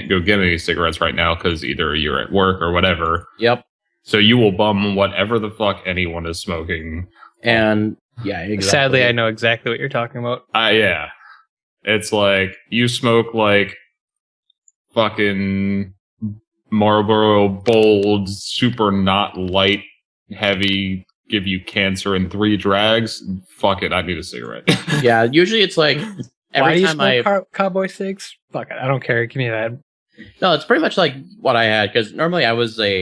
can't go get any cigarettes right now because either you're at work or whatever. Yep. So you will bum whatever the fuck anyone is smoking. And yeah, exactly. Sadly, I know exactly what you're talking about. Yeah. It's like you smoke like fucking Marlboro Bold, super not light, heavy, give you cancer in 3 drags. Fuck it, I need a cigarette. Yeah, usually it's like Why do every you time smoke cowboy cigs? Fuck it, I don't care. Give me that. No, it's pretty much like what I had, because normally I was a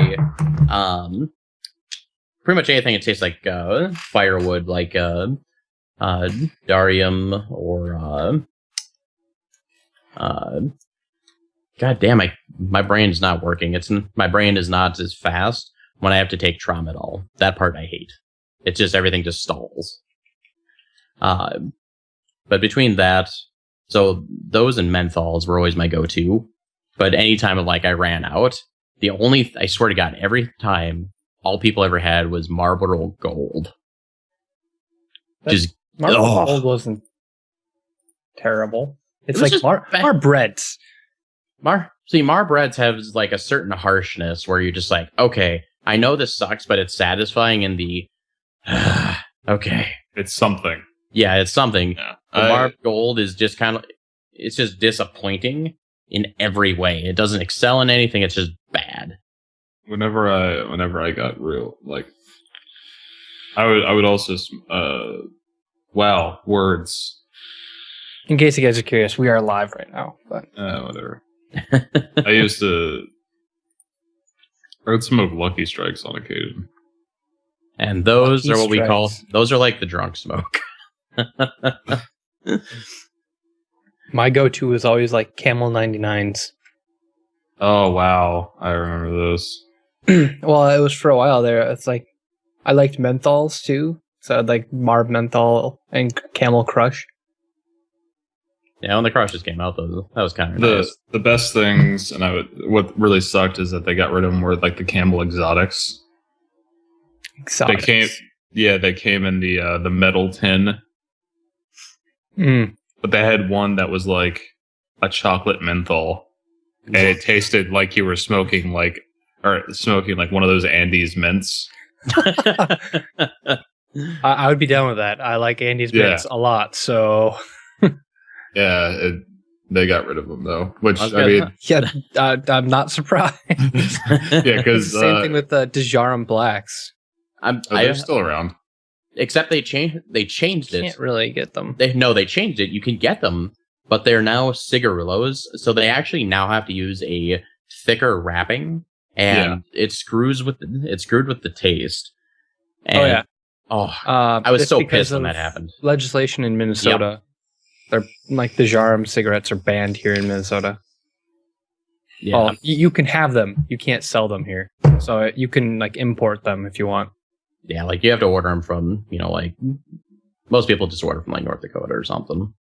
pretty much anything that tastes like firewood, like Darium or God damn, my brain's not working. My brain is not as fast when I have to take Tramadol. That part I hate. It's just everything just stalls. But between that, so those and menthols were always my go-to. But anytime like I ran out, I swear to God, every time all people ever had was Marlboro Gold. Marlboro Gold wasn't terrible. It's like Marbreds. Marbreds have like a certain harshness where you're just like, okay, I know this sucks, but it's satisfying in the okay. It's something. Yeah, it's something. Yeah. Marb Gold is just kind of, it's just disappointing in every way. It doesn't excel in anything. It's just bad. Whenever I got real, like, I would also, wow, words. In case you guys are curious, we are live right now. But Whatever. I would smoke Lucky Strikes on occasion. And those Lucky are what we call, Strikes. those are like the drunk smoke. my go-to is always like Camel 99s. Oh, wow. I remember those. Well, it was for a while there. It's like, I liked menthols too. So I'd like Marb Menthol and Camel Crush. Yeah, when the Crushes came out, though, that was kind of nice. The best things, and what really sucked is that they got rid of them were like the Camel Exotics. Exotics. They came in the metal tin. Mm. But they had one that was like a chocolate menthol, and it tasted like you were smoking like one of those Andes mints. I would be down with that. I like Andy's mints a lot, so yeah, they got rid of them though. Which I mean, yeah, I'm not surprised. Yeah, because same thing with the Dejarum Blacks. They're still around. Except they changed it. Can't really get them. They changed it. You can get them, but they're now cigarillos, so they actually now have to use a thicker wrapping, and it's screwed with the taste. And, I was so pissed when that happened. Legislation in Minnesota, they're like Dejarum cigarettes are banned here in Minnesota. Yeah, well, you can have them, you can't sell them here, so you can like import them if you want. Yeah, like you have to order them from, like most people just order from like North Dakota or something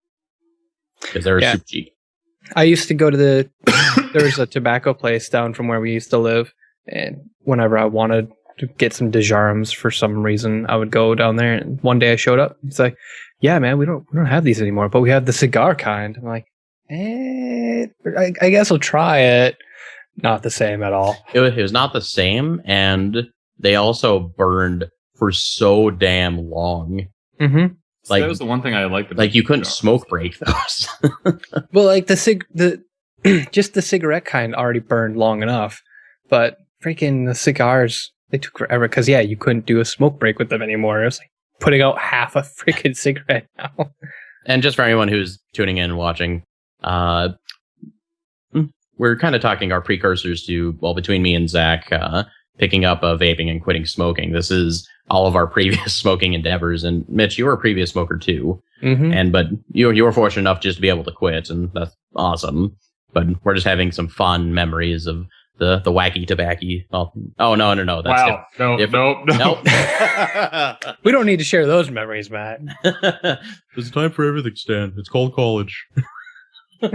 because they're super cheap. I used to go to there was a tobacco place down from where we used to live, and whenever I wanted to get some Dejarums for some reason, I would go down there. And one day I showed up. It's like, yeah, man, we don't have these anymore, but we have the cigar kind. I'm like, I guess I'll try it. Not the same at all. It was not the same, and they also burned for so damn long. Mm-hmm. Like that was the one thing I liked. Like you couldn't smoke break those. Well, like just the cigarette kind already burned long enough, but freaking the cigars, they took forever because you couldn't do a smoke break with them anymore. It was like putting out half a freaking cigarette now. And just for anyone who's tuning in and watching, we're kind of talking our precursors to, between me and Zach, picking up vaping and quitting smoking. This is all of our previous smoking endeavors. And Mitch, you were a previous smoker too. Mm-hmm. But you were fortunate enough just to be able to quit, and that's awesome. But we're just having some fun memories of the wacky tobacco. Oh, no. That's Nope. We don't need to share those memories, Matt. There's a time for everything, Stan. It's called college. I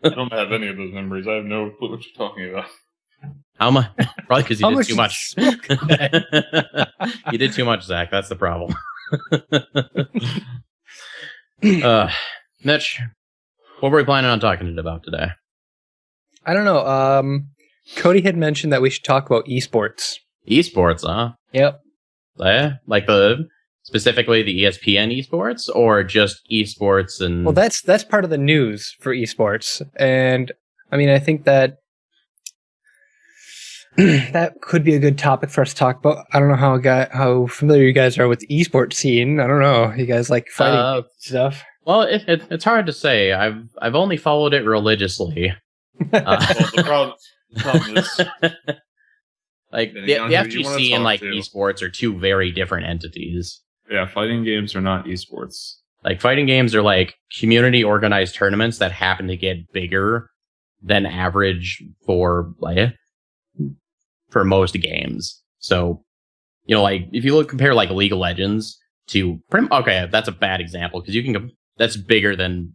don't have any of those memories. I have no clue what you're talking about. How much? Probably because you did too much. Smoke? You did too much, Zach. That's the problem. Mitch, what were we planning on talking about today? I don't know. Cody had mentioned that we should talk about eSports. Esports, huh? Yep. Yeah, like specifically the ESPN esports, or just esports and. Well, that's part of the news for esports, and I mean, I think that that could be a good topic for us to talk about. I don't know how familiar you guys are with the esports scene. I don't know. You guys like fighting stuff? Well, it's hard to say. I've only followed it religiously. Well, the problem is, like the FGC and like esports are two very different entities. Yeah, fighting games are not esports. Like fighting games are like community organized tournaments that happen to get bigger than average for most games. So, like if you compare like League of Legends to okay, that's a bad example because that's bigger than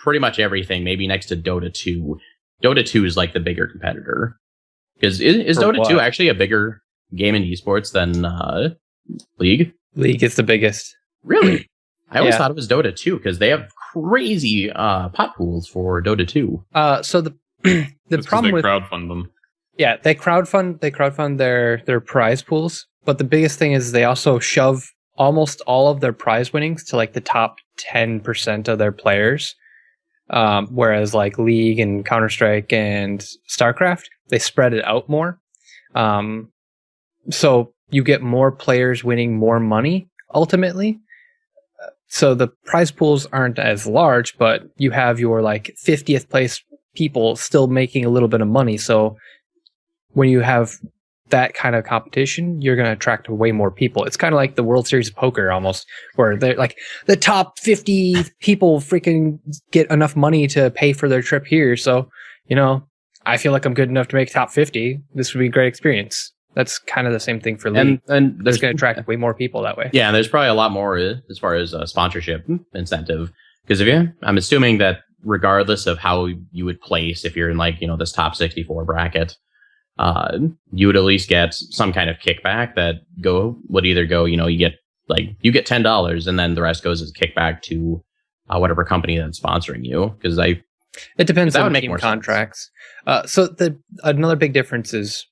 pretty much everything. Maybe next to Dota 2. Dota 2 is like the bigger competitor. Because is Dota 2 actually a bigger game in esports than League? League is the biggest. Really? I always thought it was Dota 2 because they have crazy pot pools for Dota 2. So the problem with crowdfund them. Yeah, they crowdfund their prize pools, but the biggest thing is they also shove almost all of their prize winnings to like the top 10% of their players. Whereas like League and Counter-Strike and StarCraft, they spread it out more. So you get more players winning more money ultimately. So the prize pools aren't as large, but you have your like 50th place people still making a little bit of money. So when you have that kind of competition, you're going to attract way more people. It's kind of like the World Series of Poker almost, where they're like the top 50 people freaking get enough money to pay for their trip here. So, I feel like I'm good enough to make top 50. This would be a great experience. That's kind of the same thing for League. And there's going to attract way more people that way. Yeah, and there's probably a lot more as far as sponsorship incentive. Because I'm assuming that regardless of how you would place, if you're in like, this top 64 bracket, you would at least get some kind of kickback that would either go, you get $10 and then the rest goes as a kickback to whatever company that's sponsoring you. Because it depends on team contracts. So another big difference is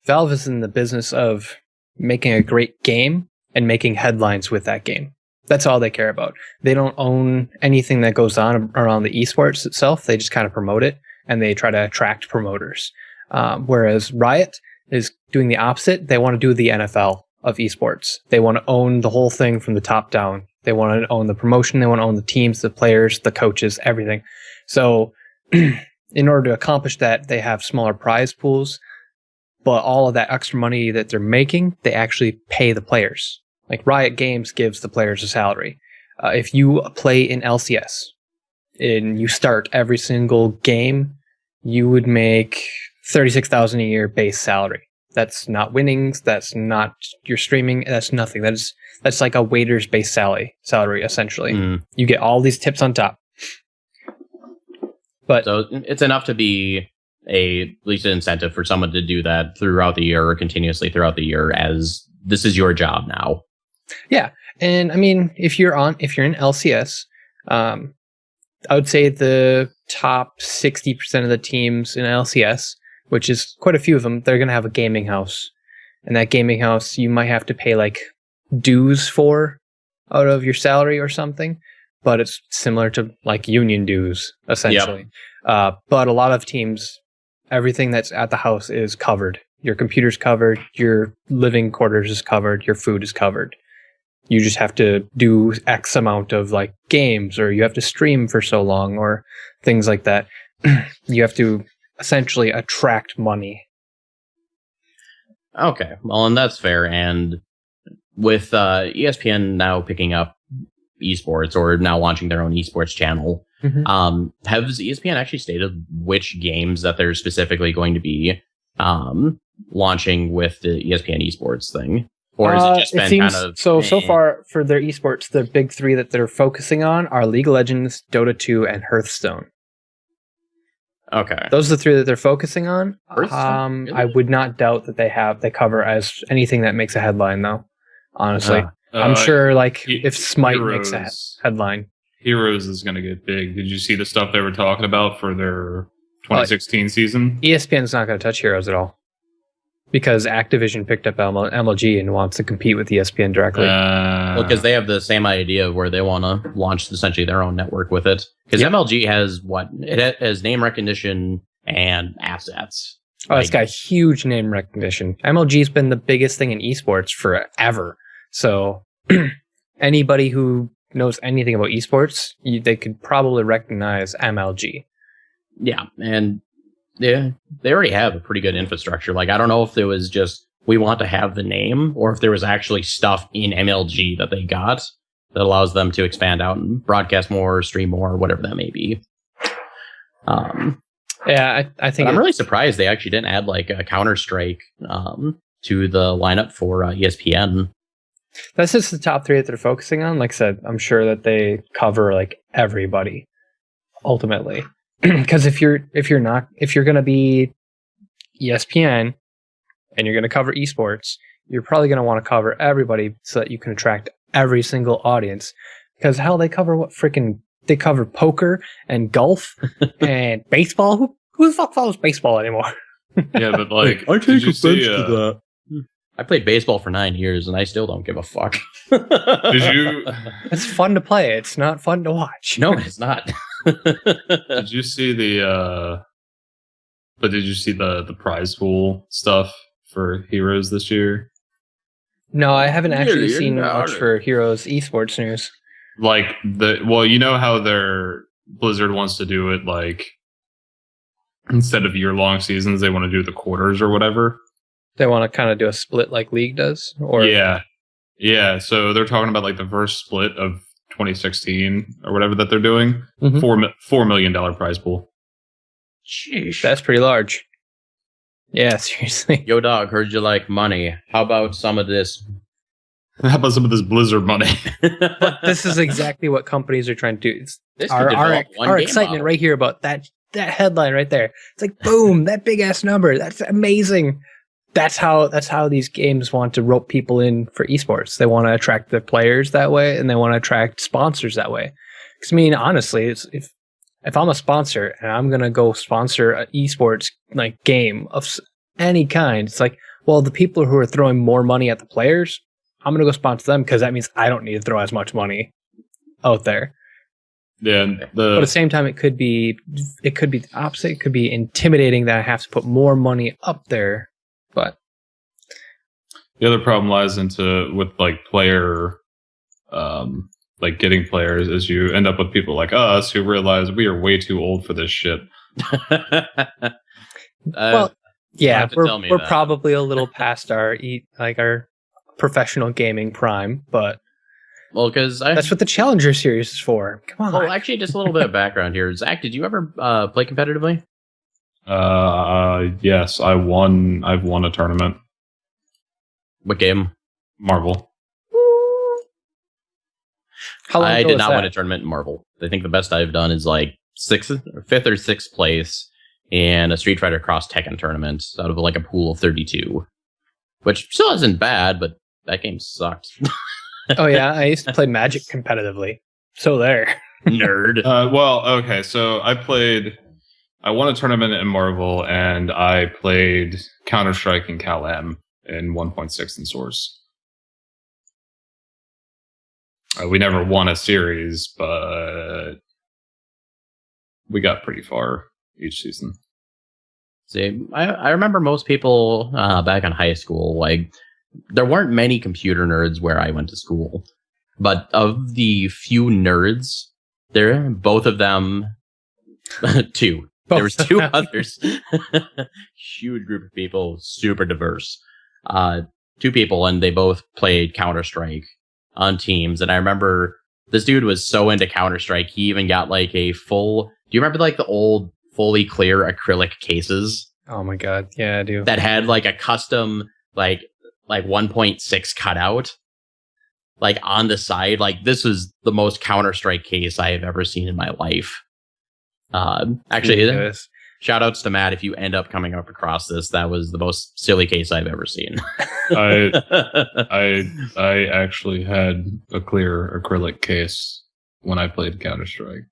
Valve is in the business of making a great game and making headlines with that game. That's all they care about. They don't own anything that goes on around the esports itself. They just kind of promote it and they try to attract promoters. Whereas Riot is doing the opposite. They want to do the NFL of esports. They want to own the whole thing from the top down. They want to own the promotion. They want to own the teams, the players, the coaches, everything. So in order to accomplish that, they have smaller prize pools, but all of that extra money that they're making, they actually pay the players. Like Riot Games gives the players a salary. If you play in LCS and you start every single game, you would make $36,000 a year base salary. That's not winnings. That's not your streaming. That's nothing. That's like a waiter's base salary essentially. You get all these tips on top. But so it's enough to be at least an incentive for someone to do that throughout the year or continuously throughout the year, as this is your job now. Yeah, and I mean, if you're in LCS, I would say the top 60% of the teams in LCS, which is quite a few of them, they're going to have a gaming house. And that gaming house, you might have to pay like dues for out of your salary or something, but it's similar to like union dues, essentially. Yep. But a lot of teams, everything that's at the house is covered. Your computer's covered, your living quarters is covered, your food is covered. You just have to do X amount of like games, or you have to stream for so long, or things like that. You have to essentially attract money. Okay, well, and that's fair. And with ESPN now picking up esports, or now launching their own esports channel, has ESPN actually stated which games that they're specifically going to be launching with the ESPN esports thing? Or has it just been kind of... So far for their esports, the big three that they're focusing on are League of Legends, Dota 2, and Hearthstone. Okay. Those are the three that they're focusing on. Really? I would not doubt that they cover as anything that makes a headline, though. Honestly. I'm sure like if Smite makes a headline. Heroes is going to get big. Did you see the stuff they were talking about for their 2016 season. ESPN's not going to touch Heroes at all because Activision picked up MLG and wants to compete with ESPN directly. Well, because they have the same idea where they want to launch essentially their own network with it. Because MLG has it has name recognition and assets. Oh, it's got huge name recognition. MLG's been the biggest thing in esports forever. So anybody who knows anything about esports, they could probably recognize MLG. Yeah, and they already have a pretty good infrastructure. Like, I don't know if there was just, we want to have the name, or if there was actually stuff in MLG that they got that allows them to expand out and broadcast more, stream more, whatever that may be. Yeah, I think I'm really surprised they actually didn't add like a Counter-Strike to the lineup for ESPN. That's just the top 3 that they're focusing on. Like I said, I'm sure that they cover like everybody ultimately. Because if you're going to be ESPN and you're going to cover esports, you're probably going to want to cover everybody so that you can attract every single audience. Because hell, they cover they cover poker and golf and baseball. Who the fuck follows baseball anymore? Yeah, but like, I take offense to that. I played baseball for 9 years and I still don't give a fuck. Did you? It's fun to play. It's not fun to watch. No, it's not. Did you see the prize pool stuff for Heroes this year? No, I haven't actually seen much for Heroes esports news. Like you know how Blizzard wants to do it, like instead of year-long seasons, they want to do the quarters or whatever. They want to kind of do a split like League does, or yeah. So they're talking about like the first split of 2016 or whatever that they're doing. $4 million prize pool. Sheesh, that's pretty large. Yeah, seriously. Yo, dog, heard you like money. How about some of this? How about some of this Blizzard money? But this is exactly what companies are trying to do. This our excitement right here about that headline right there. It's like, boom, that big ass number. That's amazing. That's how these games want to rope people in for esports. They want to attract the players that way, and they want to attract sponsors that way. Because I mean, honestly, if I'm a sponsor and I'm gonna go sponsor an esports like game of any kind, it's like, well, the people who are throwing more money at the players, I'm gonna go sponsor them because that means I don't need to throw as much money out there. Yeah, but at the same time, it could be the opposite. It could be intimidating that I have to put more money up there. But the other problem lies with like player, like getting players, is you end up with people like us who realize we are way too old for this shit. Well, yeah, we're probably a little past our professional gaming prime, but well, because that's what the Challenger Series is for. Come on. Well, actually, just a little bit of background here. Zach, did you ever play competitively? Yes, I've won a tournament. What game? Marvel. How long I ago did was not that? win a tournament in Marvel. I think the best I've done is like 5th or 6th place in a Street Fighter Cross Tekken tournament out of like a pool of 32, which still isn't bad, but that game sucked. Oh yeah, I used to play Magic competitively. So there. Nerd. Well, okay, so I won a tournament in Marvel, and I played Counter-Strike and Cal-M in 1.6 in Source. We never won a series, but we got pretty far each season. See, I remember most people back in high school, like, there weren't many computer nerds where I went to school. But of the few nerds, both of them, two. There was 2 others. Huge group of people, super diverse. 2 people, and they both played Counter-Strike on teams. And I remember this dude was so into Counter-Strike, he even got like a full... Do you remember like the old fully clear acrylic cases? Oh my god, yeah, I do. That had like a custom like 1.6 cutout like on the side. Like, this was the most Counter-Strike case I have ever seen in my life. Actually, shout outs to Matt if you end up coming up across this. That was the most silly case I've ever seen. I actually had a clear acrylic case when I played Counter-Strike.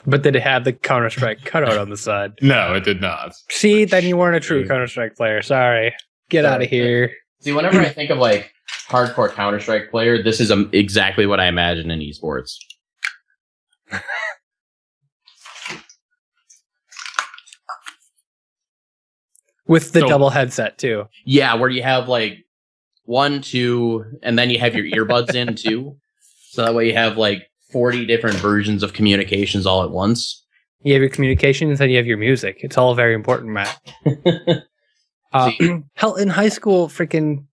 But did it have the Counter-Strike cutout on the side? No, it did not. See, then you weren't a true Counter-Strike player. Sorry. Get out of here. See, whenever I think of like hardcore Counter-Strike player, this is exactly what I imagine in esports. With the double headset too. Yeah, where you have like 1, 2, and then you have your earbuds in too. So that way you have like 40 different versions of communications all at once. You have your communications and you have your music. It's all very important, Matt. Hell, in high school, freaking...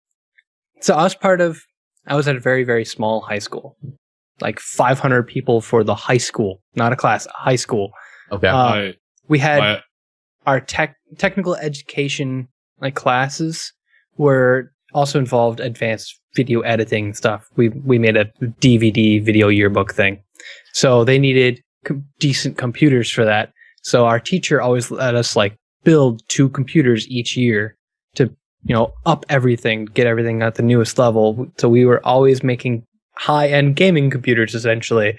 So I was at a very, very small high school. Like 500 people for the high school. Not a class, a high school. Okay. We had our technical education like classes were also involved advanced video editing stuff. We made a DVD video yearbook thing. So they needed decent computers for that. So our teacher always let us like build 2 computers each year to, up everything, get everything at the newest level. So we were always making high-end gaming computers essentially.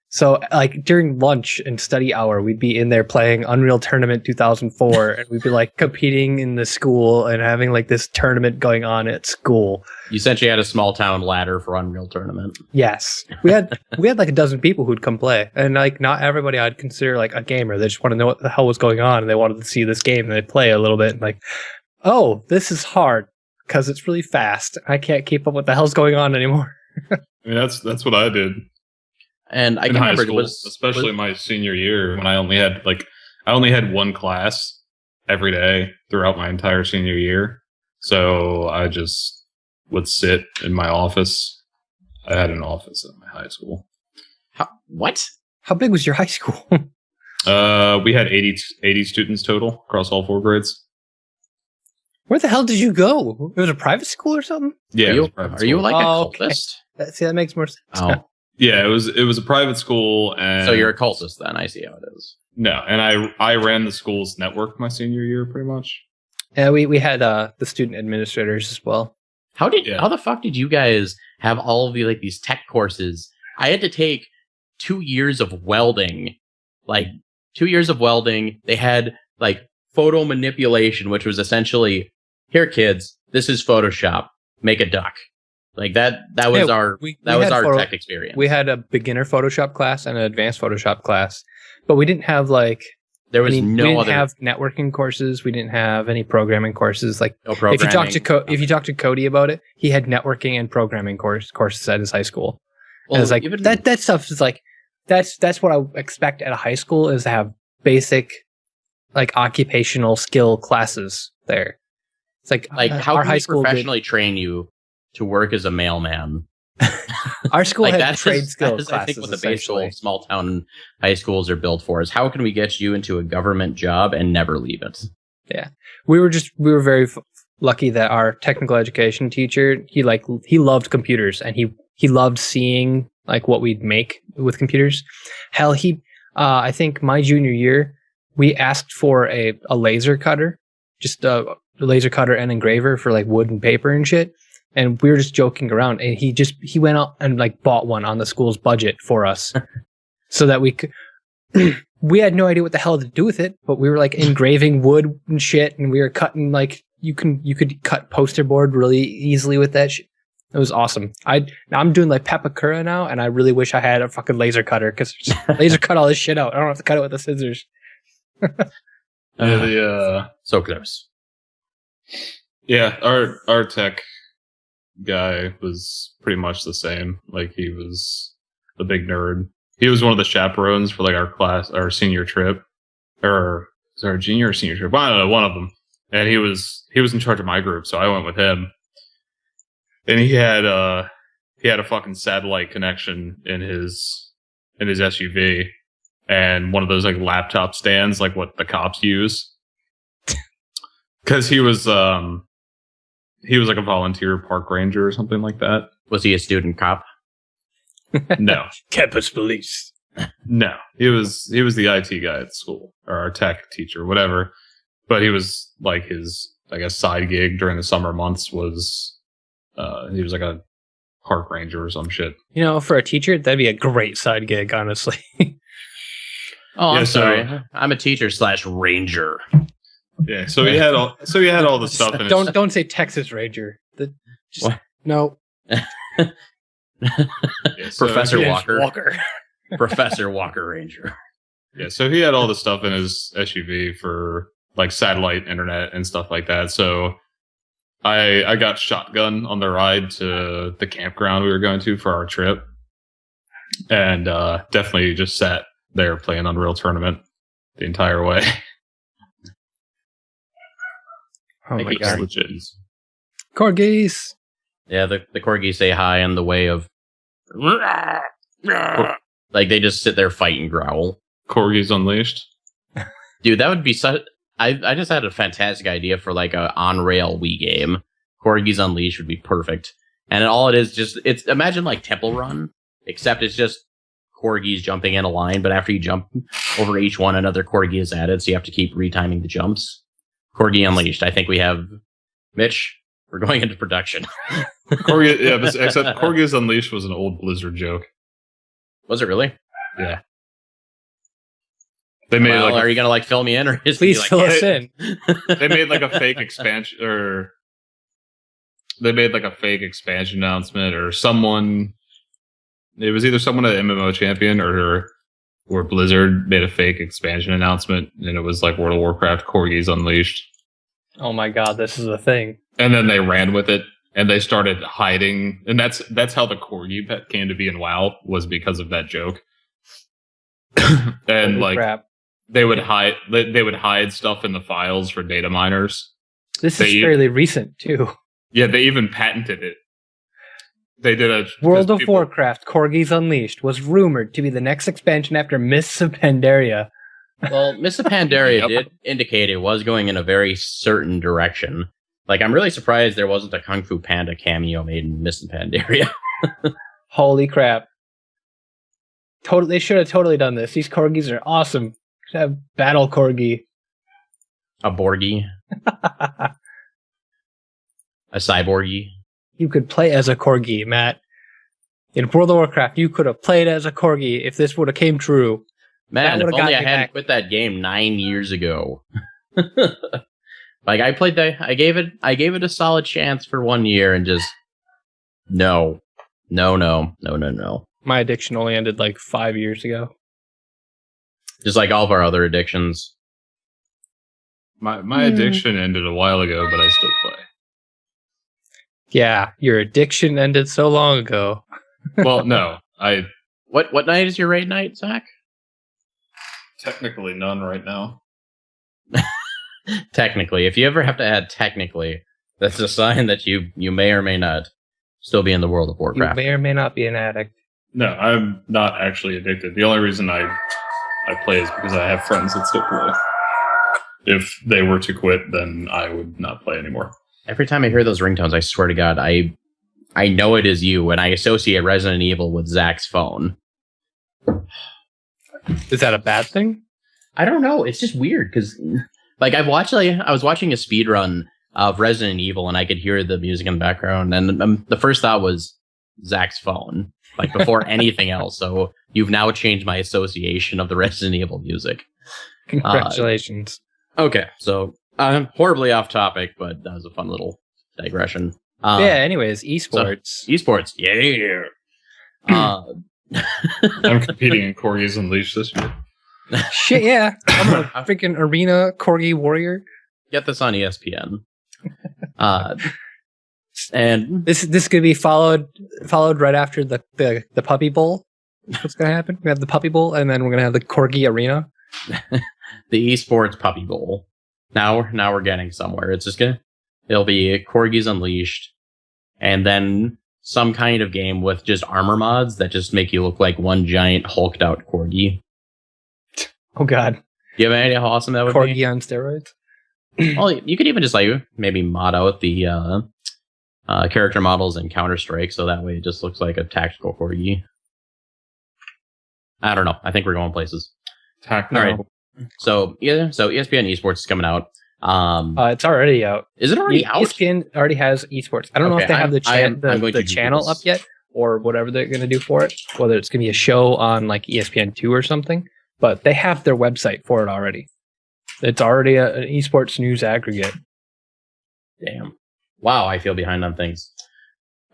So like during lunch and study hour, we'd be in there playing Unreal Tournament 2004 and we'd be like competing in the school and having like this tournament going on at school. You essentially had a small town ladder for Unreal Tournament. Yes. We had like a dozen people who'd come play, and like not everybody I'd consider like a gamer. They just want to know what the hell was going on and they wanted to see this game and they'd play a little bit and like, oh, this is hard because it's really fast. I can't keep up what the hell's going on anymore. I mean, that's what I did. And I in can high remember school, especially my senior year when I only had one class every day throughout my entire senior year. So I just would sit in my office. I had an office at my high school. What? How big was your high school? We had 80 students total across all 4 grades. Where the hell did you go? It was a private school or something? Yeah, are you like a cultist? Okay. See, that makes more sense. Oh. Yeah, it was a private school, and so you're a cultist then. I see how it is. No, and I ran the school's network my senior year pretty much. Yeah, we had the student administrators as well. How the fuck did you guys have all of these tech courses? I had to take 2 years of welding. Like 2 years of welding. They had like photo manipulation, which was essentially, here kids, this is Photoshop. Make a duck. Like that was our tech experience. We had a beginner Photoshop class and an advanced Photoshop class, but we didn't have like we didn't have networking courses. We didn't have any programming courses. Like no programming. If you talk to Cody about it, he had networking and programming courses at his high school. Well, and it's like that stuff is like that's what I expect at a high school, is to have basic like occupational skill classes there. It's like how can high school professionally train you to work as a mailman? Our school had trade skills classes. I think what the basic small town high schools are built for is how can we get you into a government job and never leave it? Yeah, we were very lucky that our technical education teacher, he loved computers and he loved seeing like what we'd make with computers. Hell, I think my junior year we asked for a laser cutter, just a laser cutter and engraver for like wood and paper and shit. And we were just joking around, and he went out and like bought one on the school's budget for us, so that we could. We had no idea what the hell to do with it, but we were like engraving wood and shit, and we were cutting like you could cut poster board really easily with that shit. It was awesome. I'm doing like Pepakura now, and I really wish I had a fucking laser cutter, because laser cut all this shit out. I don't have to cut it with the scissors. So close. Yeah, our tech guy was pretty much the same. Like, he was a big nerd. He was one of the chaperones for like our senior trip, or was it our junior or senior trip? I don't know, one of them. And he was in charge of my group, so I went with him. And he had a fucking satellite connection in his SUV, and one of those like laptop stands, like what the cops use. Because he was like a volunteer park ranger or something like that. Was he a student cop? No. Campus police. No. He was the IT guy at school, or our tech teacher, whatever. But he was like his, I guess, side gig during the summer months was he was like a park ranger or some shit. You know, for a teacher, that'd be a great side gig, honestly. Oh, I'm Yeah, sorry. I'm a teacher / ranger. Yeah, so he had all the stuff in his. Don't say Texas Ranger. What? No. Yeah, so Professor he- Walker. Professor Walker Ranger. Yeah, so he had all the stuff in his SUV for like satellite internet and stuff like that. So I got shotgun on the ride to the campground we were going to for our trip, and definitely just sat there playing Unreal Tournament the entire way. Oh my Like, god. Legit. Corgis. Yeah, the corgis say hi in the way of like they just sit there, fight, and growl. Corgis Unleashed. Dude, that would be such. I just had a fantastic idea for like a on rail Wii game. Corgis Unleashed would be perfect, and all it is just it's imagine like Temple Run, except it's just corgis jumping in a line. But after you jump over each one, another corgi is added, so you have to keep retiming the jumps. Corgi Unleashed. I think we have Mitch. We're going into production. Corgi, yeah, but except Corgis Unleashed was an old Blizzard joke. Was it really? Yeah. They made Well, like are you gonna like fill me in, or is Please like, fill us in. they made like a fake expansion, or they made like a fake expansion announcement, or someone. It was either someone at MMO Champion or Blizzard made a fake expansion announcement, and it was like World of Warcraft Corgis Unleashed. Oh my god, this is a thing. And then they ran with it, and they started hiding, and that's how the corgi pet came to be in WoW, was because of that joke. And Holy like crap. they would hide stuff in the files for data miners. This they is e- fairly recent too. Yeah, they even patented it. They did a World of people- Warcraft Corgis Unleashed was rumored to be the next expansion after Mists of Pandaria. Well, Miss Pandaria Yep. did indicate it was going in a very certain direction. Like, I'm really surprised there wasn't a Kung Fu Panda cameo made in Miss Pandaria. Holy crap. They should have totally done this. These corgis are awesome. Should have Battle Corgi. A Borgie, a Cyborgie. You could play as a corgi, Matt. In World of Warcraft, you could have played as a corgi if this would have came true. Man, That if would've only got I me hadn't back. quit that game 9 years ago. Like, I played that, I gave it a solid chance for 1 year and just, no. My addiction only ended like 5 years ago. Just like all of our other addictions. My addiction ended a while ago, but I still play. Yeah, your addiction ended so long ago. Well, no, I What night is your raid night, Zach? technically none right now. Technically. If you ever have to add technically, that's a sign that you may or may not still be in the World of You Warcraft. may or may not be an addict. No, I'm not actually addicted. The only reason I play is because I have friends that still play. If they were to quit, then I would not play anymore. Every time I hear those ringtones, I swear to God, I know it is you, and I associate Resident Evil with Zach's phone. Is that a bad thing? I don't know. It's just weird because, like, I was watching a speed run of Resident Evil, and I could hear the music in the background, and the first thought was Zach's phone, like before anything else. So you've now changed my association of the Resident Evil music. Congratulations. Okay, so I'm horribly off topic, but that was a fun little digression. Yeah, anyways, eSports. Esports, yeah. I'm competing in Corgis Unleashed this year. Shit, yeah. I'm a freaking arena corgi warrior. Get this on ESPN. And This could be followed right after the Puppy Bowl. What's gonna happen? We have the Puppy Bowl, and then we're gonna have the Corgi Arena. the eSports Puppy Bowl. Now we're getting somewhere. It'll be Corgis Unleashed, and then some kind of game with just armor mods that just make you look like one giant hulked out corgi. Oh God, Do you have any idea how awesome that would corgi be? on steroids. Well, you could even just like maybe mod out the character models in Counter-Strike so that way it just looks like a tactical corgi. I don't know. I think we're going places. Techno. All right. So ESPN Esports is coming out. It's already out. Is it already out? ESPN already has esports. I don't know Okay, if they have the I'm going to the Google channel this. up yet or whatever they're going to do for it. Whether it's going to be a show on like ESPN2 or something. but they have their website for it already. It's already an esports news aggregate. Damn. Wow, I feel behind on things.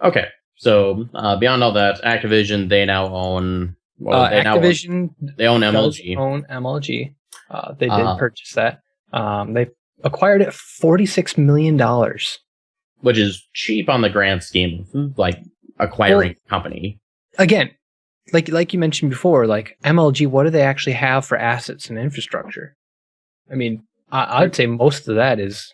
Okay, so beyond all that, Activision, they now own... Well, Activision they own MLG. Own MLG. They did purchase that. They acquired it $46 million. Which is cheap on the grand scheme of, like, acquiring a company. Again, like you mentioned before, like MLG, what do they actually have for assets and infrastructure? I mean, I'd say most of that is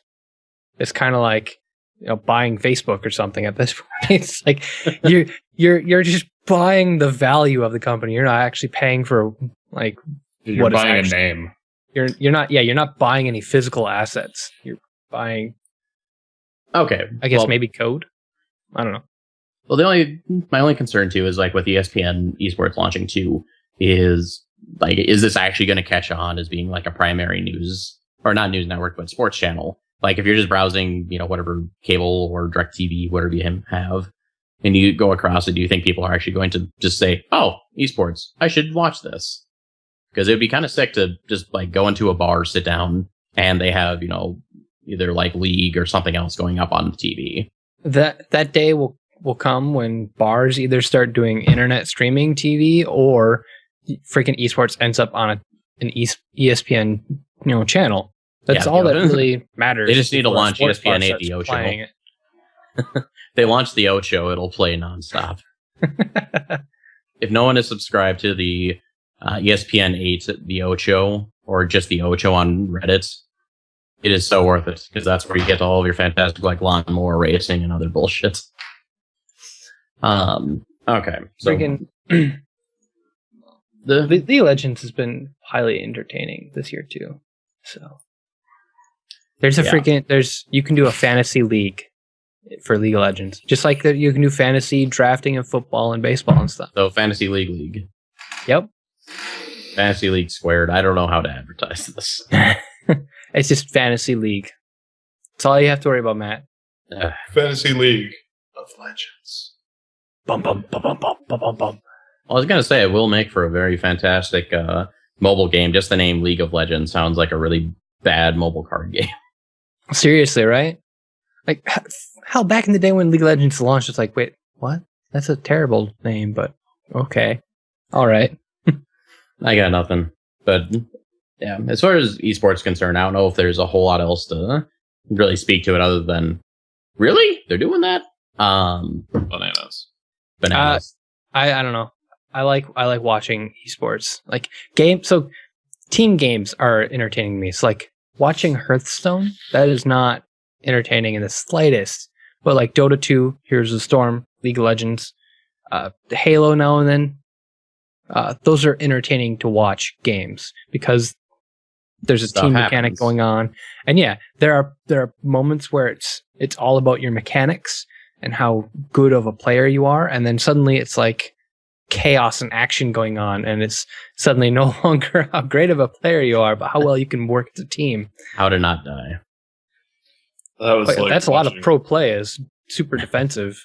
kind of like, you know, buying Facebook or something at this point. It's like you're just buying the value of the company. You're not actually paying for, like, you're buying a name. You're not buying any physical assets. You're buying, okay, I guess, maybe code. I don't know. Well, my only concern too is, like, with ESPN esports launching too, is like, is this actually going to catch on as being like a primary news, or not news network, but sports channel? Like, if you're just browsing, you know, whatever cable or DirecTV, whatever you have, and you go across it, do you think people are actually going to just say, "Oh, esports, I should watch this"? Because it would be kind of sick to just, like, go into a bar, sit down, and they have, you know, either like League or something else going up on the TV. That day will come when bars either start doing internet streaming TV, or freaking esports ends up on an ESPN, you know, channel. That's all that really matters. They just need to launch ESPN 8 the Ocho. They launch the Ocho, it'll play nonstop. If no one is subscribed to the ESPN 8 the Ocho, or just the Ocho on Reddit, it is so worth it, because that's where you get all of your fantastic, like, lawnmower racing and other bullshit. Okay, so freaking the League of Legends has been highly entertaining this year too. So there's you can do a fantasy league for League of Legends, just like that you can do fantasy drafting and football and baseball and stuff. So Fantasy League. Yep. Fantasy League squared. I don't know how to advertise this. It's just Fantasy League. That's all you have to worry about, Matt. Fantasy League of Legends. Bum bum bum bum bum bum bum bum. I was gonna say it will make for a very fantastic mobile game. Just the name League of Legends sounds like a really bad mobile card game. Seriously, right? Like, how back in the day when League of Legends launched, it's like, wait, what? That's a terrible name, but okay, all right. I got nothing. But yeah, as far as esports concerned, I don't know if there's a whole lot else to really speak to it other than, really? They're doing that? Bananas. I don't know. I like watching esports. Like, so team games are entertaining me. It's like watching Hearthstone. That is not entertaining in the slightest. But like Dota 2, Heroes of the Storm, League of Legends, Halo now and then. Those are entertaining to watch games because there's a team mechanic going on, and yeah, there are moments where it's all about your mechanics and how good of a player you are, and then suddenly it's like chaos and action going on, and it's suddenly no longer how great of a player you are, but how well you can work as a team. How to not die. That's a lot of pro play is super defensive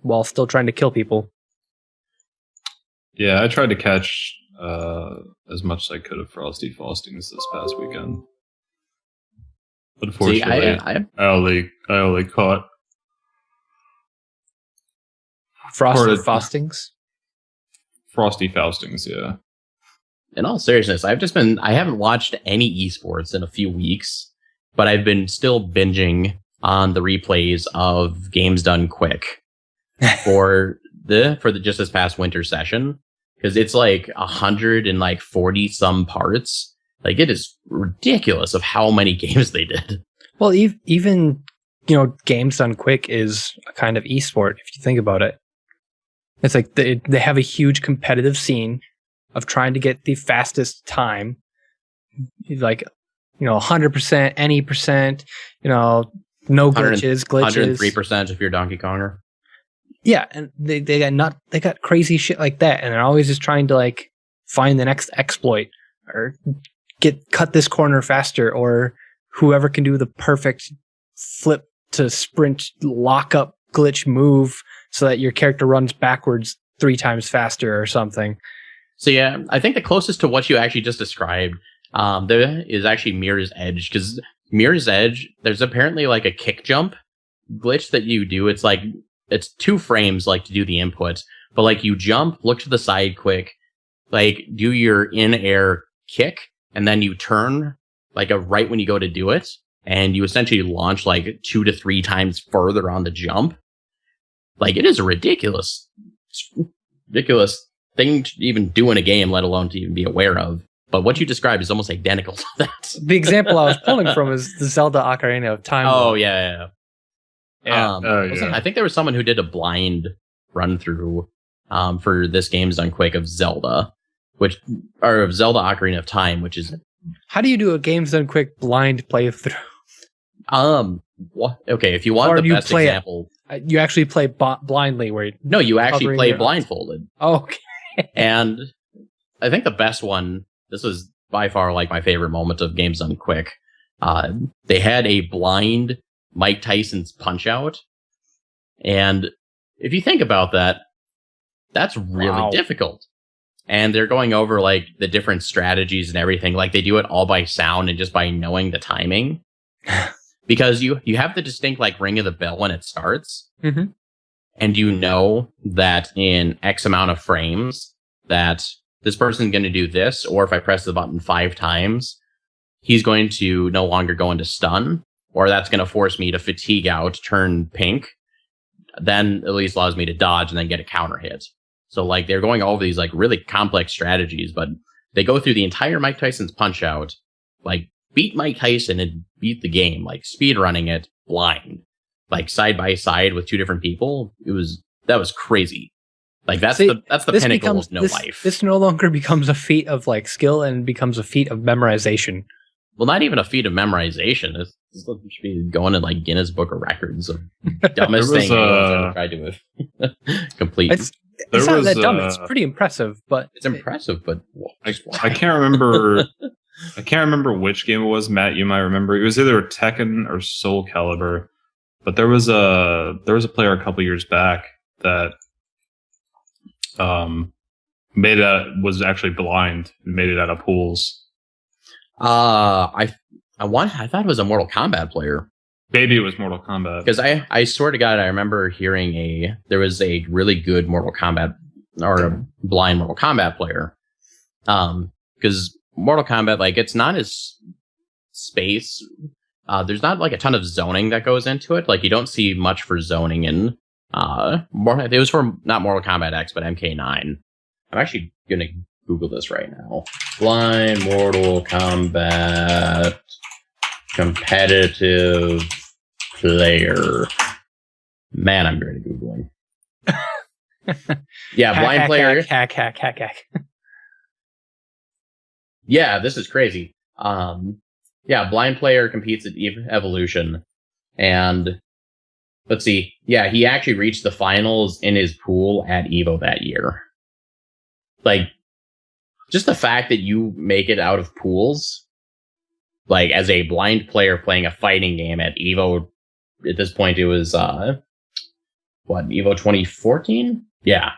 while still trying to kill people. Yeah, I tried to catch as much as I could of Frosty Faustings this past weekend. But unfortunately, I only caught Frosty Faustings? Frosty Faustings, yeah. In all seriousness, I haven't watched any esports in a few weeks, but I've been still binging on the replays of games done quick for the just this past winter session, because it's like 140 some parts. Like, it is ridiculous of how many games they did. Well, even games done quick is a kind of esport if you think about it. It's like they have a huge competitive scene of trying to get the fastest time, like 100%, any percent, no glitches, 103% if you're Donkey Konger. Yeah, and they got crazy shit like that, and they're always just trying to like find the next exploit or cut this corner faster, or whoever can do the perfect flip to sprint lock up glitch move so that your character runs backwards 3 times faster or something. So yeah, I think the closest to what you actually just described, there is actually Mirror's Edge, because Mirror's Edge, there's apparently like a kick jump glitch that you do. It's like it's 2 frames like to do the input, but like you jump, look to the side quick, like do your in-air kick, and then you turn like a right when you go to do it, and you essentially launch like 2 to 3 times further on the jump. Like it is a ridiculous thing to even do in a game, let alone to even be aware of. But what you described is almost identical to that. The example I was pulling from is the Zelda Ocarina of Time. Oh yeah. Yeah. I think there was someone who did a blind run through for this Games Done Quick of Zelda, of Zelda Ocarina of Time, which is How do you do a Games Done Quick blind playthrough? Okay, if you want the best example, you actually play blindly, where you actually play blindfolded. Oh, okay. And I think the best one, this was by far like my favorite moment of Games Done Quick. They had a blind Mike Tyson's Punch Out, and if you think about that, that's really difficult. And they're going over like the different strategies and everything. Like they do it all by sound and just by knowing the timing. Because you have the distinct like ring of the bell when it starts. Mm-hmm. And you know that in X amount of frames that this person's going to do this, or if I press the button 5 times, he's going to no longer go into stun, or that's going to force me to fatigue out, turn pink. Then at least allows me to dodge and then get a counter hit. So like they're going over these like really complex strategies, but they go through the entire Mike Tyson's Punch Out, like beat Mike Tyson and beat the game, like speed running it blind, like side by side with 2 different people. That was crazy. Like that's the pinnacle of no life. This no longer becomes a feat of like skill and becomes a feat of memorization. Well, not even a feat of memorization. This should be going in like Guinness Book of Records of dumbest thing anyone's ever tried to complete. It's not that dumb. It's pretty impressive, but it's impressive. But I can't remember. I can't remember which game it was. Matt, you might remember. It was either Tekken or Soul Calibur. But there was a player a couple years back that was actually blind and made it out of pools. I thought it was a Mortal Kombat player. Maybe it was Mortal Kombat. Because I swear to God, I remember hearing there was a really good Mortal Kombat or a blind Mortal Kombat player. Because Mortal Kombat, like, it's not as space. There's not like a ton of zoning that goes into it. Like, you don't see much for zoning in it was for not Mortal Kombat X, but MK9. I'm actually gonna Google this right now. Blind Mortal Kombat competitive player. Man, I'm great at Googling. Yeah, blind player. Hack. Yeah, this is crazy. Yeah, blind player competes at Evolution. And let's see. Yeah, he actually reached the finals in his pool at Evo that year. Like, just the fact that you make it out of pools, like, as a blind player playing a fighting game at Evo, at this point it was, Evo 2014? Yeah.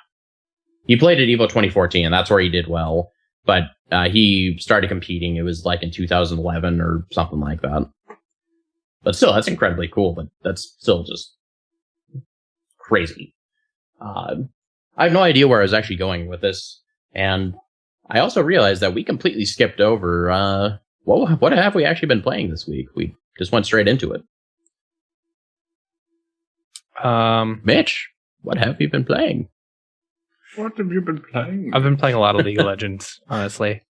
He played at Evo 2014, and that's where he did well. But he started competing, it was like in 2011 or something like that. But still, that's incredibly cool, but that's still just crazy. I have no idea where I was actually going with this, and I also realized that we completely skipped over, what have we actually been playing this week? We just went straight into it. Mitch, what have you been playing? What have you been playing? I've been playing a lot of League of Legends, honestly,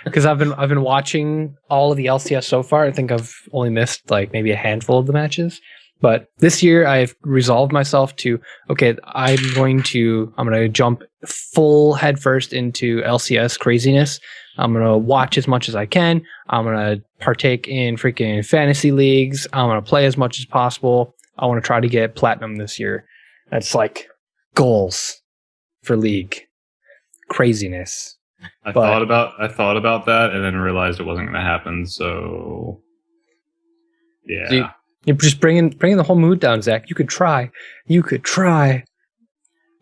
because I've been watching all of the LCS so far. I think I've only missed like maybe a handful of the matches, but this year I've resolved myself to I'm going to jump full headfirst into LCS craziness. I'm going to watch as much as I can. I'm going to partake in freaking fantasy leagues. I'm going to play as much as possible. I want to try to get platinum this year. That's like goals for League. Craziness. I thought about that and then realized it wasn't going to happen. So yeah. So you're just bringing the whole mood down, Zach. You could try.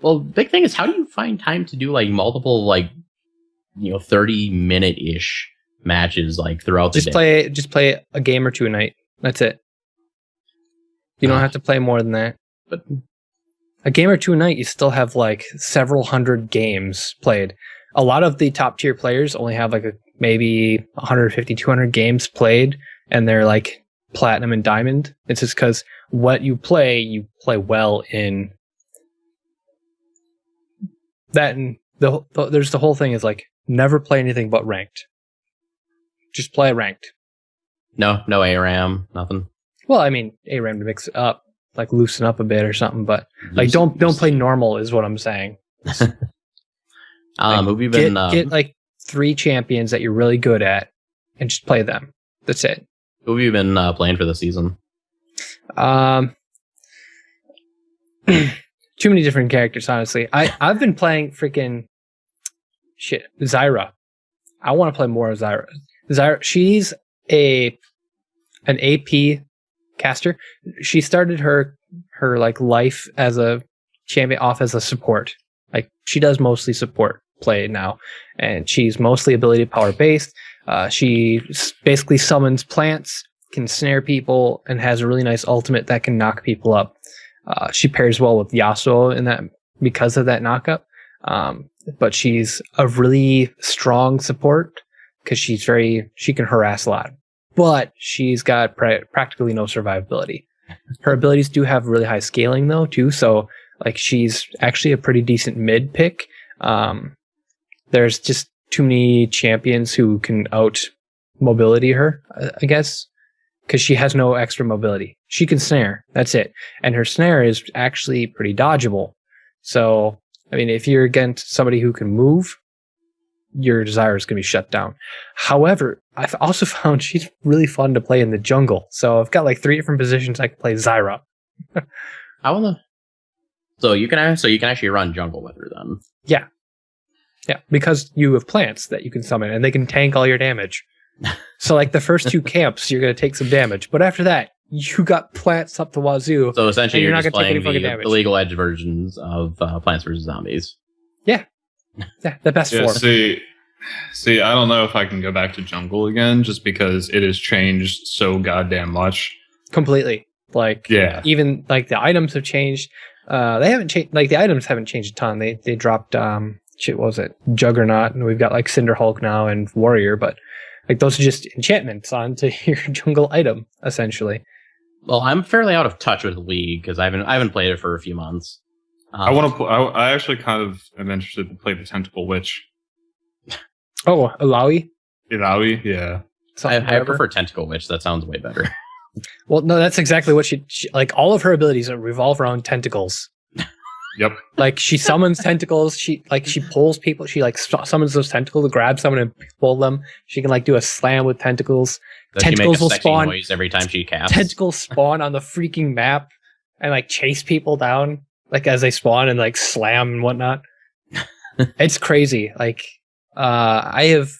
Well, big thing is, how do you find time to do like multiple like 30-minute ish matches like throughout the day. Just play a game or two a night. That's it. You don't have to play more than that. But a game or two a night, you still have like several hundred games played. A lot of the top tier players only have like maybe 150, 200 games played, and they're like platinum and diamond. It's just because what you play well in that. And there's the whole thing is like never play anything but ranked. Just play ranked. No ARAM, nothing. Well, I mean, ARAM to mix it up, like loosen up a bit or something, but like don't play normal is what I'm saying. Have you been get like 3 champions that you're really good at and just play them. That's it. Who have you been playing for the season? Too many different characters, honestly. I've been playing freaking Zyra. I want to play more of Zyra. Zyra, she's an AP caster. She started her like life as a champion off as a support. Like she does mostly support play now, and she's mostly ability power based. She basically summons plants, can snare people, and has a really nice ultimate that can knock people up. She pairs well with Yasuo in that because of that knockup. But she's a really strong support because she can harass a lot. But she's got practically no survivability. Her abilities do have really high scaling though too, so like she's actually a pretty decent mid pick. There's just too many champions who can out mobility her, I guess, because she has no extra mobility. She can snare, that's it, and her snare is actually pretty dodgeable. So I mean, if you're against somebody who can move, your desire is going to be shut down. However, I've also found she's really fun to play in the jungle. So I've got like 3 different positions I can play Zyra. So you can actually run jungle with her then. Yeah, because you have plants that you can summon and they can tank all your damage. So like the first 2 camps, you're going to take some damage, but after that, you got plants up the wazoo. So essentially, you're not just going to take playing any fucking damage. the legal edge versions of Plants vs Zombies. Yeah, the best form. See, I don't know if I can go back to jungle again, just because it has changed so goddamn much. Completely. Like, yeah, even like the items have changed. They haven't changed. Like the items haven't changed a ton. They dropped what was it, Juggernaut, and we've got like Cinder Hulk now and Warrior, but like those are just enchantments onto your jungle item essentially. Well, I'm fairly out of touch with League because I haven't played it for a few months. I actually kind of am interested to play the Tentacle Witch. Oh, Ilaoi, yeah. I prefer Tentacle Witch. That sounds way better. Well, no, that's exactly what she like. All of her abilities revolve around tentacles. Yep. Like she summons tentacles. She pulls people. She like summons those tentacles to grab someone and pull them. She can like do a slam with tentacles. Does tentacles she make a will spawn noise every time she casts? Tentacles spawn on the freaking map and like chase people down like as they spawn and like slam and whatnot. It's crazy. Like I've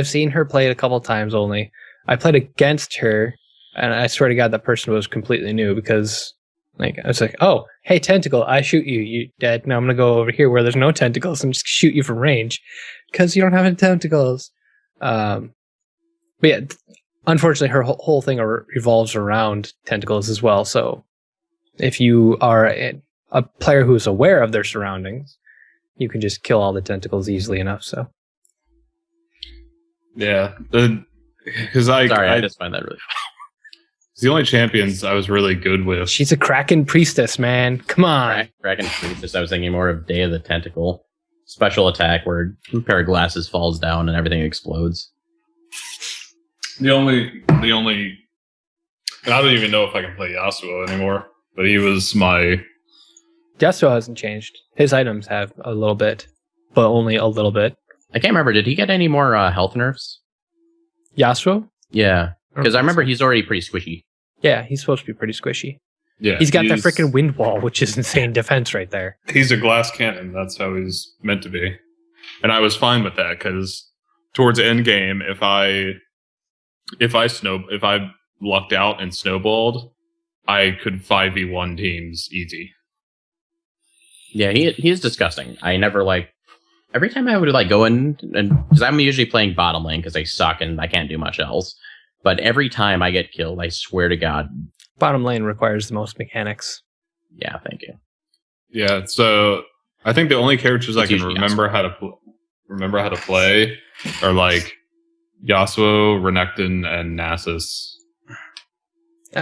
seen her play it a couple times only. I played against her, and I swear to God, that person was completely new because like I was like, oh, hey, tentacle, I shoot you, you dead. Now I'm gonna go over here where there's no tentacles and just shoot you from range because you don't have any tentacles. But yeah, unfortunately, her whole thing revolves around tentacles as well. So if you are a player who's aware of their surroundings, you can just kill all the tentacles easily enough. So yeah, because I just find that really funny. The only champions I was really good with. She's a Kraken priestess, man. Come on. Kraken priestess. I was thinking more of Day of the Tentacle. Special attack where a pair of glasses falls down and everything explodes. The only, and I don't even know if I can play Yasuo anymore, but he was my... Yasuo hasn't changed. His items have a little bit, but only a little bit. I can't remember. Did he get any more health nerfs? Yasuo? Yeah, because I remember he's already pretty squishy. Yeah, he's supposed to be pretty squishy. Yeah, he's got that freaking wind wall, which is insane defense right there. He's a glass cannon. That's how he's meant to be. And I was fine with that because towards end game, if I lucked out and snowballed, I could 5v1 teams easy. Yeah, he is disgusting. I never liked every time I would like go in, and because I'm usually playing bottom lane because I suck and I can't do much else. But every time I get killed, I swear to God. Bottom lane requires the most mechanics. Yeah, thank you. Yeah, so I think the only characters I It's can usually remember how to play are like Yasuo, Renekton, and Nasus.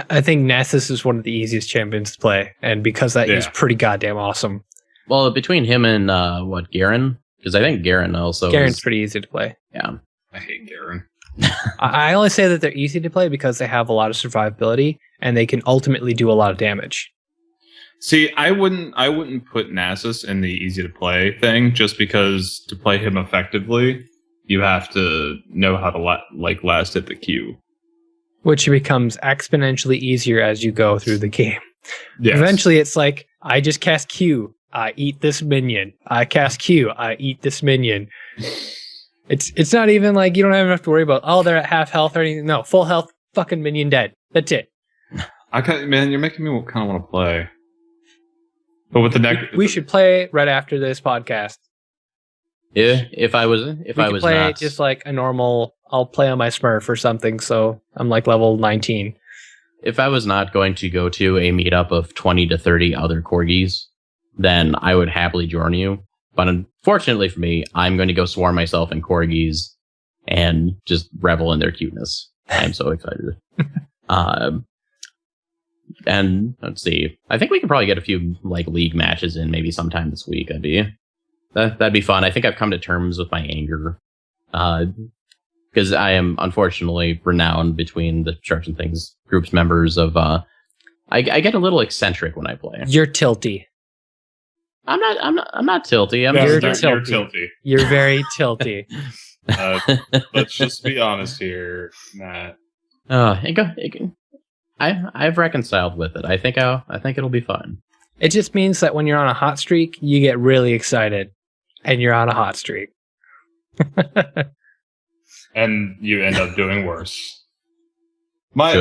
I think Nasus is one of the easiest champions to play, and because that he's Yeah. pretty goddamn awesome. Well, between him and Garen, because I think Garen also Garen's is, pretty easy to play. yeah. I hate Garen. I only say that they're easy to play because they have a lot of survivability and they can ultimately do a lot of damage. See, I wouldn't put Nasus in the easy to play thing just because to play him effectively, you have to know how to last hit the Q. Which becomes exponentially easier as you go through the game. Yes. Eventually, it's like, I just cast Q, I eat this minion. I cast Q, I eat this minion. It's not even like you don't have enough to worry about, oh, they're at half health or anything. No, full health, fucking minion dead. That's it. Man, you're making me kind of want to play. But with the next, We should play right after this podcast. If I was We could play not just like a normal, I'll play on my Smurf or something, so I'm like level 19. if I was not going to go to a meetup of 20 to 30 other corgis, then I would happily join you. But unfortunately for me, I'm going to go swarm myself in corgis and just revel in their cuteness. I'm so excited. And let's see. I think we can probably get a few like league matches in maybe sometime this week. That'd be fun. I think I've come to terms with my anger. Because I am unfortunately renowned between the Sharks and Things group's members of I get a little eccentric when I play. You're tilty. I'm not tilty. You're you're tilty. tilty. You're very tilty. Let's just be honest here, Matt. I've reconciled with it. I think it'll be fun. It just means that when you're on a hot streak, you get really excited, and you're on a hot streak. And you end up doing worse. My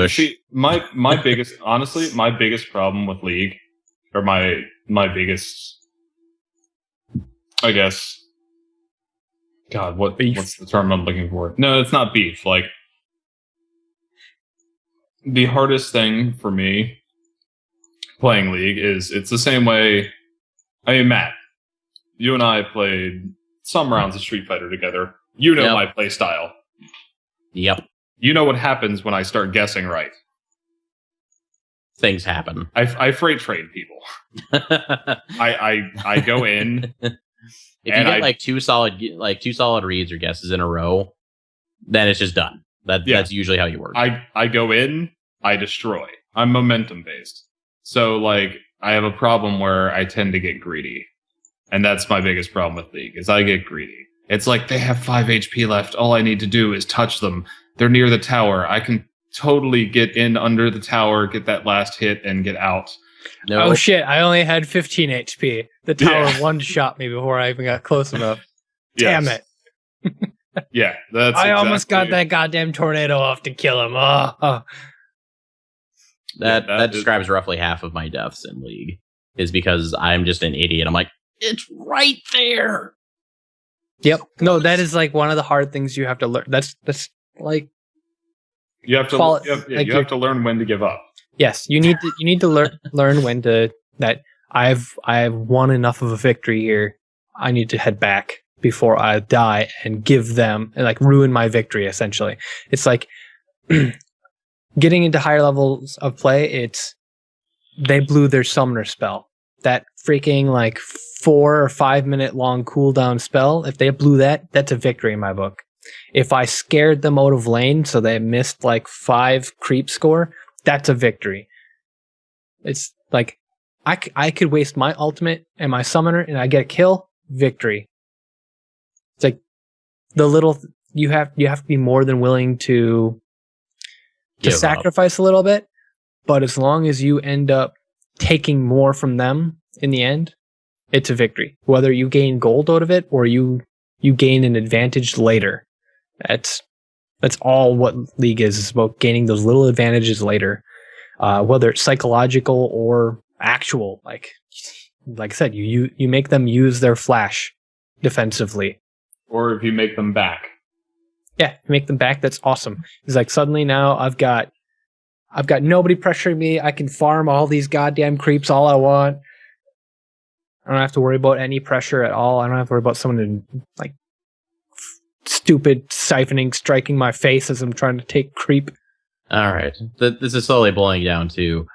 biggest problem with League, or my biggest, I guess, God, what's the term I'm looking for? No, it's not beef. Like, the hardest thing for me playing League is it's the same way. I mean, Matt, you and I played some rounds of Street Fighter together. You know my play style. Yep. You know what happens when I start guessing right. Things happen. I freight trade people. I go in. If you get like two solid reads or guesses in a row, then it's just done. That's usually how you work. I go in, I destroy. I'm momentum based. So like I have a problem where I tend to get greedy. And that's my biggest problem with League, is I get greedy. It's like they have 5 HP left. All I need to do is touch them. They're near the tower. I can totally get in under the tower, get that last hit, and get out. No. Oh shit, I only had 15 HP. The tower one-shot me before I even got close enough. Damn it. Yeah, that's I almost got that goddamn tornado off to kill him. That describes roughly half of my deaths in League, is because I'm just an idiot. I'm like, it's right there. Yep. No, that is like one of the hard things you have to learn. That's like you have to learn when to give up. Yes, you need to learn when to that I've won enough of a victory here. I need to head back before I die and give them and like ruin my victory essentially. It's like getting into higher levels of play, it's they blew their summoner spell. That freaking like 4 or 5 minute long cooldown spell, if they blew that, that's a victory in my book. If I scared them out of lane so they missed like 5 creep score, that's a victory. It's like I could waste my ultimate and my summoner and I get a kill, victory. It's like the little you have to be more than willing to sacrifice a little bit, but as long as you end up taking more from them in the end, it's a victory. Whether you gain gold out of it or you gain an advantage later. That's all what League is. It's about gaining those little advantages later. Whether it's psychological or actual. Like I said, you make them use their flash. defensively. Or if you make them back. Yeah, make them back. That's awesome. It's like suddenly now I've got nobody pressuring me. I can farm all these goddamn creeps all I want. I don't have to worry about any pressure at all. I don't have to worry about someone like stupid siphoning striking my face as I'm trying to take creep. All right. This is slowly boiling down to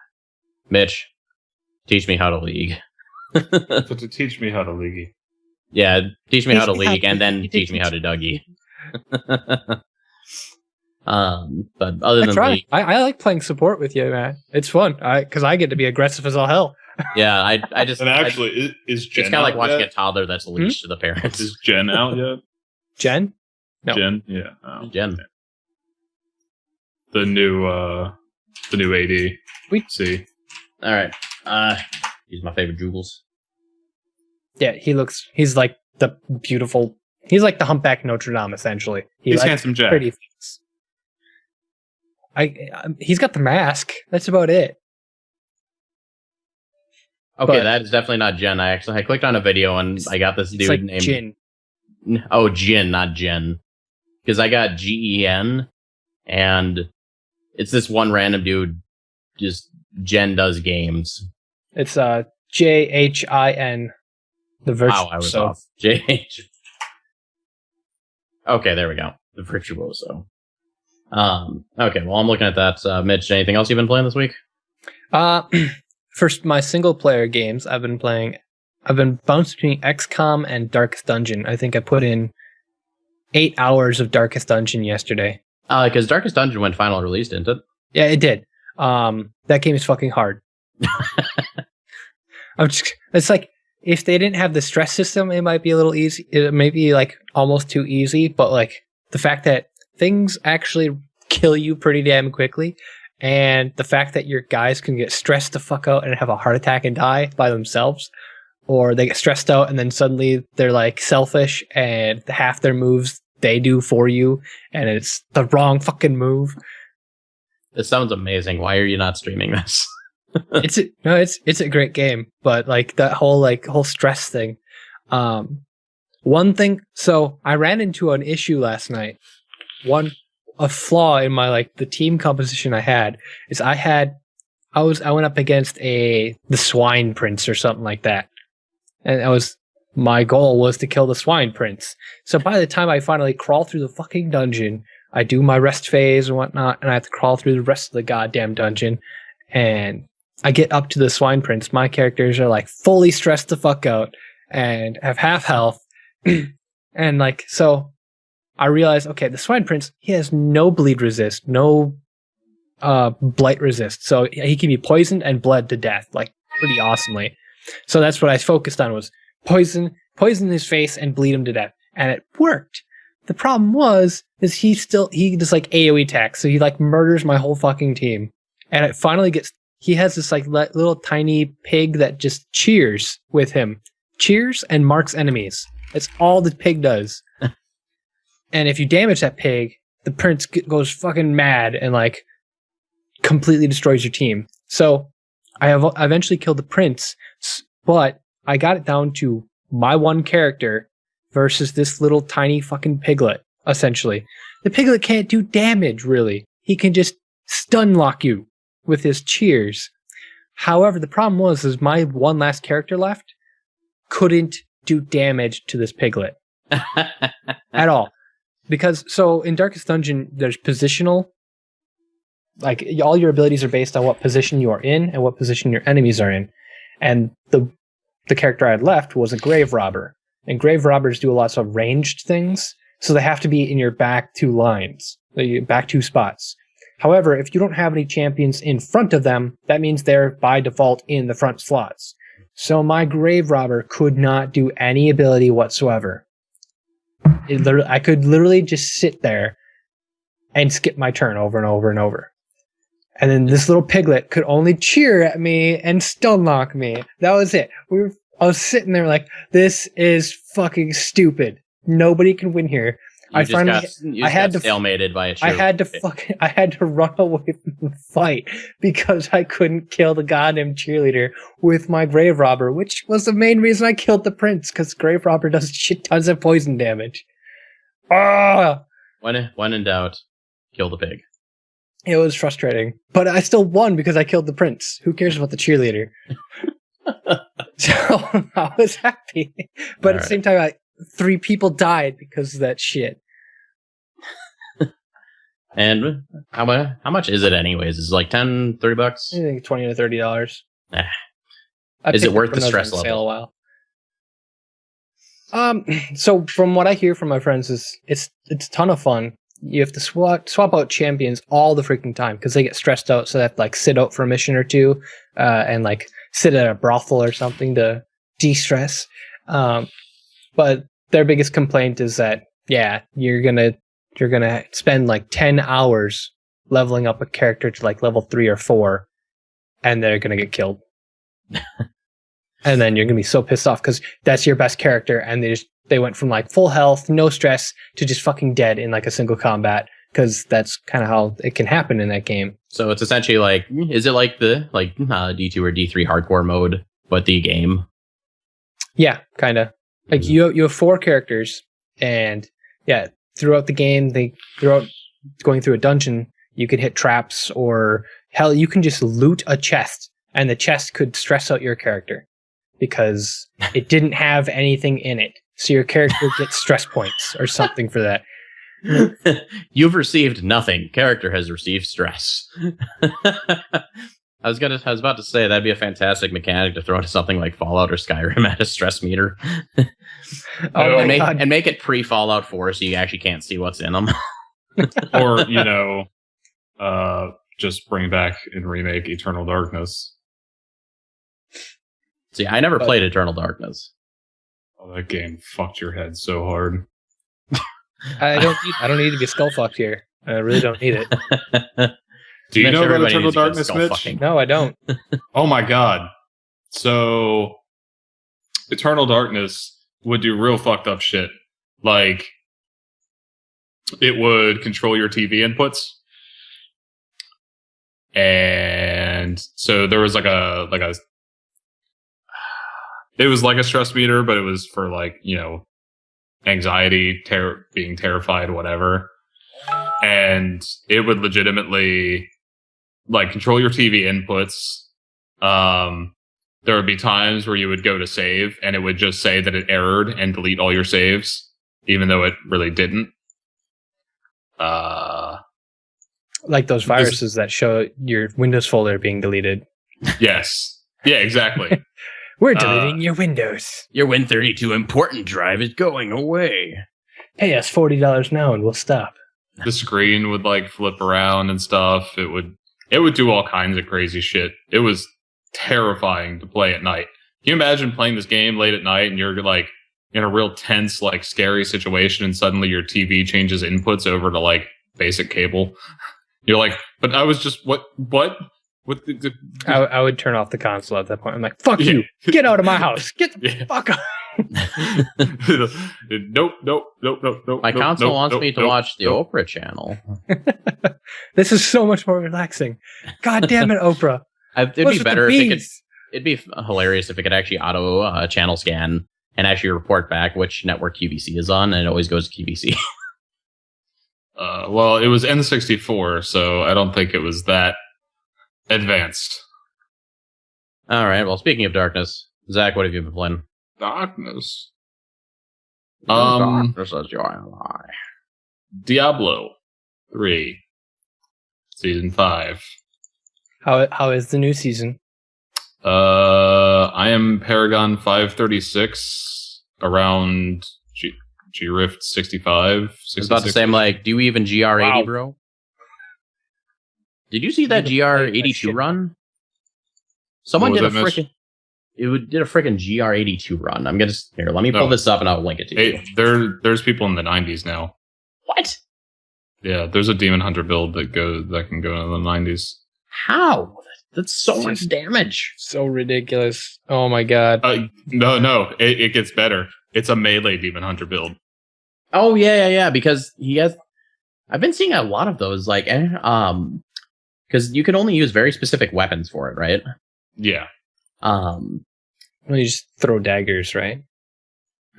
Mitch, teach me how to league. So to teach me how to league. Yeah, teach me how to league and then teach me how to Dougie. But other than league, I like playing support with you, man. It's fun because I get to be aggressive as all hell. Yeah, I just and actually is Jen. It's kind of like watching yet? a toddler that's leashed to the parents. Is Jen out yet? Jen? No. Jen, yeah. Oh. Jen. The new AD. We see. All right. He's my favorite Jugles. Yeah, he's like the beautiful. He's like the humpback Notre Dame, essentially. He's handsome Jack. Pretty face. He's got the mask. That's about it. Okay, that is definitely not Jen. I clicked on a video and I got this dude like named Jin. Oh, Jin, not Jen. Because I got GEN and it's this one random dude. Just Jen does games. It's JHIN. The virtuoso. Wow, I was off. JH. Okay, there we go. The virtuoso. Okay, well, I'm looking at that. Mitch, anything else you've been playing this week? First, my single player games I've been bounced between XCOM and Darkest Dungeon. I think I put in 8 hours of Darkest Dungeon yesterday. Because Darkest Dungeon went final release, didn't it? Yeah, it did. That game is fucking hard. It's like, if they didn't have the stress system, it might be a little easy. It may be like almost too easy, but like the fact that things actually kill you pretty damn quickly, and the fact that your guys can get stressed the fuck out and have a heart attack and die by themselves, or they get stressed out and then suddenly they're like selfish and half their moves they do for you and it's the wrong fucking move. This sounds amazing. Why are you not streaming this? It's a great game, but like that whole stress thing. One thing, so I ran into an issue last night. A flaw in my the team composition I had is I went up against the Swine Prince or something like that, and my goal was to kill the Swine Prince. So by the time I finally crawl through the fucking dungeon, I do my rest phase and whatnot, and I have to crawl through the rest of the goddamn dungeon, and I get up to the Swine Prince. My characters are like fully stressed the fuck out and have half health. And so I realized, okay, the Swine Prince, he has no bleed resist, no blight resist. So he can be poisoned and bled to death, pretty awesomely. So that's what I focused on, was poison his face and bleed him to death. And it worked. The problem he does AoE attacks. So he murders my whole fucking team. And it finally he has this little tiny pig that just cheers with him. Cheers and marks enemies. That's all the pig does. And if you damage that pig, the prince goes fucking mad and completely destroys your team. So I eventually killed the prince, but I got it down to my one character versus this little tiny fucking piglet, essentially. The piglet can't do damage, really. He can just stun lock you with his cheers. However, the problem is my one last character left couldn't do damage to this piglet at all. Because, so in Darkest Dungeon, there's positional, all your abilities are based on what position you are in and what position your enemies are in. And the character I had left was a grave robber. And grave robbers do lots of ranged things, so they have to be in your back two lines, back two spots. However, if you don't have any champions in front of them, that means they're by default in the front slots. So my grave robber could not do any ability whatsoever. I could literally just sit there and skip my turn over and over and over. And then this little piglet could only cheer at me and stun lock me. That was it. I was sitting there this is fucking stupid. Nobody can win here. I finally, I had to stalemated by a cheerleader. I had to run away from the fight because I couldn't kill the goddamn cheerleader with my grave robber, which was the main reason I killed the prince, because grave robber does shit tons of poison damage. Ah! When in doubt, kill the pig. It was frustrating, but I still won because I killed the prince. Who cares about the cheerleader? So I was happy, but at the same time, 3 people died because of that shit. And how much is it anyways? Is it like $10, $30? I think $20 to $30. Is it worth the stress level? Sale a while. So from what I hear from my friends is it's a ton of fun. You have to swap out champions all the freaking time because they get stressed out, so they have to like sit out for a mission or two, and like sit at a brothel or something to de-stress. But their biggest complaint is that you're gonna spend like 10 hours leveling up a character to like level 3 or 4, and they're gonna get killed. And then you're gonna be so pissed off because that's your best character, and they went from like full health, no stress, to just fucking dead in like a single combat, because that's kind of how it can happen in that game. So it's essentially like, is it like the D2 or D3 hardcore mode, but the game? Yeah, kind of. Like you have 4 characters, and throughout the game, throughout going through a dungeon, you can hit traps, or hell, you can just loot a chest, and the chest could stress out your character because it didn't have anything in it. So your character gets stress points or something for that. You've received nothing. Character has received stress. I was about to say that'd be a fantastic mechanic to throw into something like Fallout or Skyrim at a stress meter. And make it pre-Fallout 4 so you actually can't see what's in them. Or, just bring back and remake Eternal Darkness. See, I never played Eternal Darkness. Oh, that game fucked your head so hard. I don't need to be skull fucked here. I really don't need it. Do you know about Eternal Darkness, Mitch? No, I don't. Oh my god. So, Eternal Darkness would do real fucked up shit. Like, it would control your TV inputs. And so there was like a it was like a stress meter, but it was for like, anxiety, being terrified, whatever. And it would legitimately like control your TV inputs. There would be times where you would go to save and it would just say that it errored and delete all your saves, even though it really didn't. Like those viruses that show your Windows folder being deleted. Yes. Yeah, exactly. We're deleting your Windows. Your Win32 important drive is going away. Pay us $40 now and we'll stop. The screen would like flip around and stuff. It would do all kinds of crazy shit. It was terrifying to play at night. Can you imagine playing this game late at night and you're like in a real tense, like scary situation, and suddenly your TV changes inputs over to like basic cable? You're like, but I was just what? I would turn off the console at that point. I'm like, fuck you, get out of my house, get the fuck out. Nope. My console wants me to watch the Oprah channel. This is so much more relaxing. God damn it, Oprah. It'd be better if it could. It'd be hilarious if it could actually auto channel scan and actually report back which network QVC is on, and it always goes to QVC. Well, it was N64, so I don't think it was that advanced. All right. Well, speaking of darkness, Zach, what have you been playing? Darkness. Darkness is your ally. Diablo 3, Season 5. How is the new season? I am Paragon 536 around G-Rift 65. I was about to say, I'm like, do you even GR80, bro? Did you see that GR82 run? Someone did a freaking... did a freaking GR82 run. I'm gonna... Here, let me pull this up and I'll link it to you. There's people in the 90s now. What? Yeah, there's a Demon Hunter build that can go in the 90s. How? That's so much damage. So ridiculous. Oh my god. No. It gets better. It's a melee Demon Hunter build. Oh yeah. Because he has. I've been seeing a lot of those, like, because you can only use very specific weapons for it, right? Yeah. Well, you just throw daggers, right?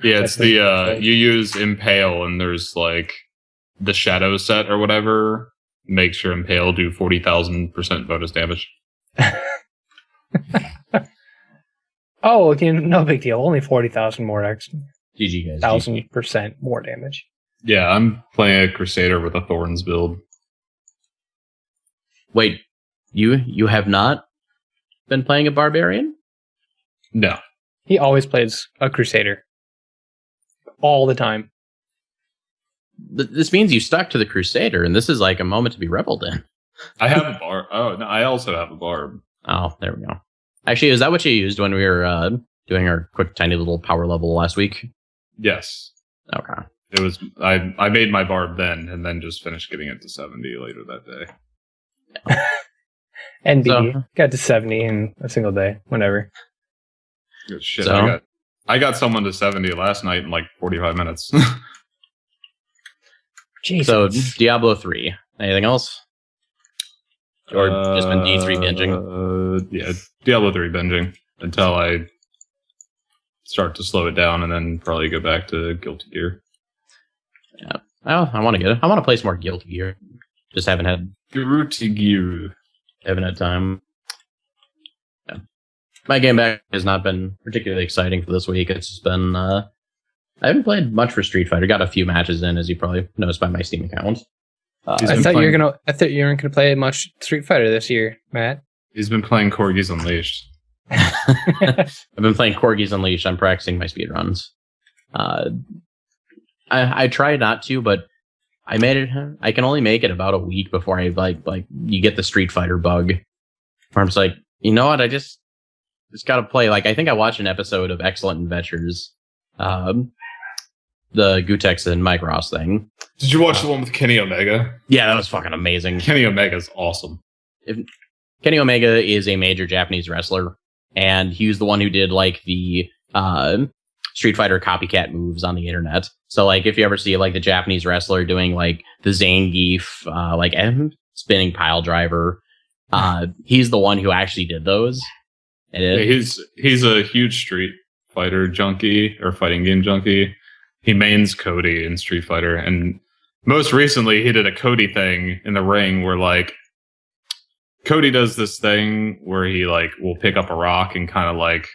Yeah, it's the you use Impale, and there's like the Shadow set or whatever makes your Impale do 40,000% bonus damage. Oh, okay, no big deal. Only 40,000 more GG guys. 1,000% more damage. Yeah, I'm playing a Crusader with a Thorns build. Wait, you have not been playing a Barbarian? No. He always plays a Crusader. All the time. This means you stuck to the Crusader, and this is like a moment to be reveled in. I have a barb. Oh, no, I also have a barb. Oh, there we go. Actually, is that what you used when we were doing our quick, tiny little power level last week? Yes. Okay. It was. I made my barb then, and then just finished getting it to 70 later that day. NBD got to 70 in a single day. Whenever. Good shit. So? I got someone to 70 last night in like 45 minutes. Jesus. So Diablo 3. Anything else? Or just been D3 binging? Yeah, Diablo 3 binging until I start to slow it down, and then probably go back to Guilty Gear. Yeah. Well, I want to play some more Guilty Gear. Just haven't had time. Yeah. My game back has not been particularly exciting for this week. It's just been I haven't played much for Street Fighter. Got a few matches in, as you probably noticed by my Steam account. I thought you weren't gonna play much Street Fighter this year, Matt. He's been playing Corgis Unleashed. I've been playing Corgis Unleashed. I'm practicing my speed runs. I try not to, but I made it. I can only make it about a week before I like you get the Street Fighter bug. Where I'm just like, you know what? I just gotta play. Like, I think I watched an episode of Excellent Adventures, the Gutex and Mike Ross thing. Did you watch the one with Kenny Omega? Yeah, that was fucking amazing. Kenny Omega's awesome. Kenny Omega is a major Japanese wrestler, and he was the one who did like the Street Fighter copycat moves on the internet. So like if you ever see like the Japanese wrestler doing like the Zangief, spinning pile driver, he's the one who actually did those. Yeah, he's a huge Street Fighter junkie or fighting game junkie. He mains Cody in Street Fighter, and most recently he did a Cody thing in the ring where like Cody does this thing where he like will pick up a rock and kind of like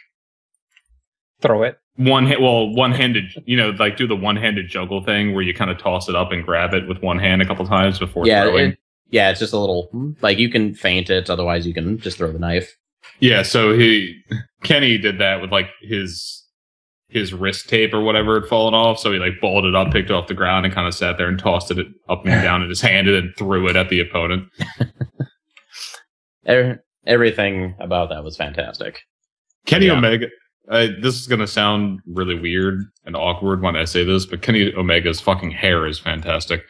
throw it. One-handed, like do the one-handed juggle thing where you kind of toss it up and grab it with one hand a couple times before throwing. It's just a little, like, you can feint it, otherwise you can just throw the knife. Yeah, so Kenny did that with like his wrist tape or whatever had fallen off, so he like balled it up, picked it off the ground, and kind of sat there and tossed it up and down in his hand, and then threw it at the opponent. Everything about that was fantastic. Kenny Omega. This is going to sound really weird and awkward when I say this, but Kenny Omega's fucking hair is fantastic.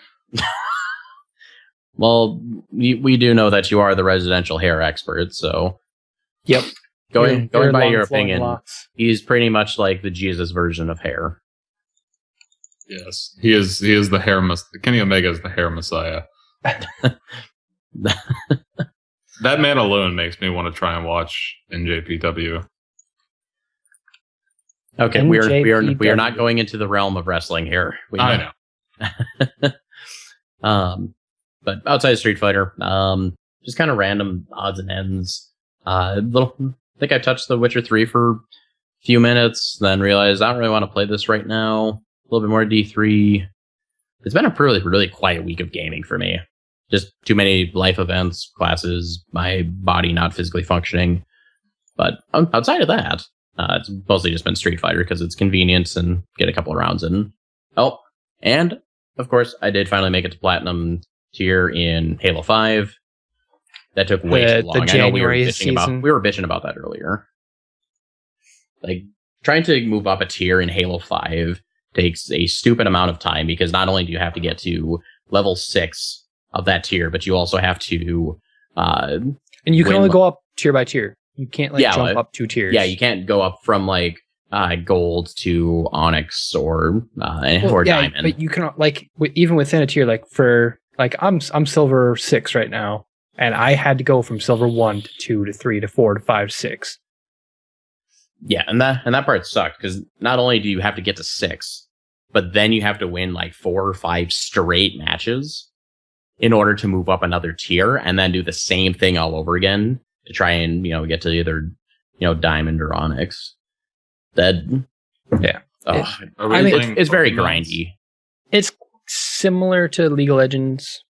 Well, we do know that you are the residential hair expert, so... Yep. Going by your opinion, locks. He's pretty much like the Jesus version of hair. Yes, he is the hair... Kenny Omega is the hair messiah. That man alone makes me want to try and watch NJPW. Okay, we are not going into the realm of wrestling here. I know. But outside Street Fighter, just kind of random odds and ends. I think I touched The Witcher 3 for a few minutes, then realized I don't really want to play this right now. A little bit more D3. It's been a really, really quiet week of gaming for me. Just too many life events, classes, my body not physically functioning. But outside of that, it's mostly just been Street Fighter because it's convenient and get a couple of rounds in. Oh, and of course, I did finally make it to Platinum tier in Halo 5. That took way too long. I know we were bitching about that earlier. Like, trying to move up a tier in Halo 5 takes a stupid amount of time because not only do you have to get to level 6 of that tier, but you also have to and you can only go up tier by tier. You can't jump up 2 tiers. Yeah, you can't go up from like gold to onyx or diamond. But you can even within a tier, I'm silver 6 right now, and I had to go from silver 1 to 2 to 3 to 4 to 5 to 6. Yeah, and that part sucked because not only do you have to get to 6, but then you have to win 4 or 5 straight matches in order to move up another tier, and then do the same thing all over again to try and get to either diamond or onyx. Yeah. It's very grindy. It's similar to League of Legends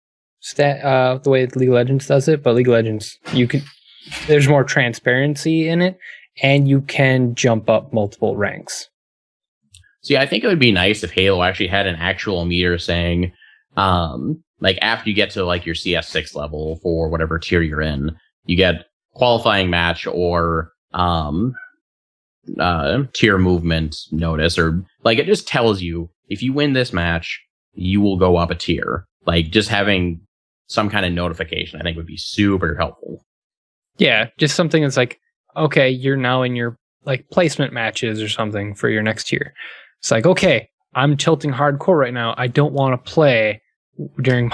the way League of Legends does it, but League of Legends there's more transparency in it, and you can jump up multiple ranks. See, I think it would be nice if Halo actually had an actual meter saying, after you get to your CS6 level for whatever tier you're in, you get qualifying match or tier movement notice, or it just tells you if you win this match, you will go up a tier. Just having some kind of notification, I think would be super helpful. Yeah, just something that's okay, you're now in your placement matches or something for your next tier. It's okay, I'm tilting hardcore right now. I don't want to play during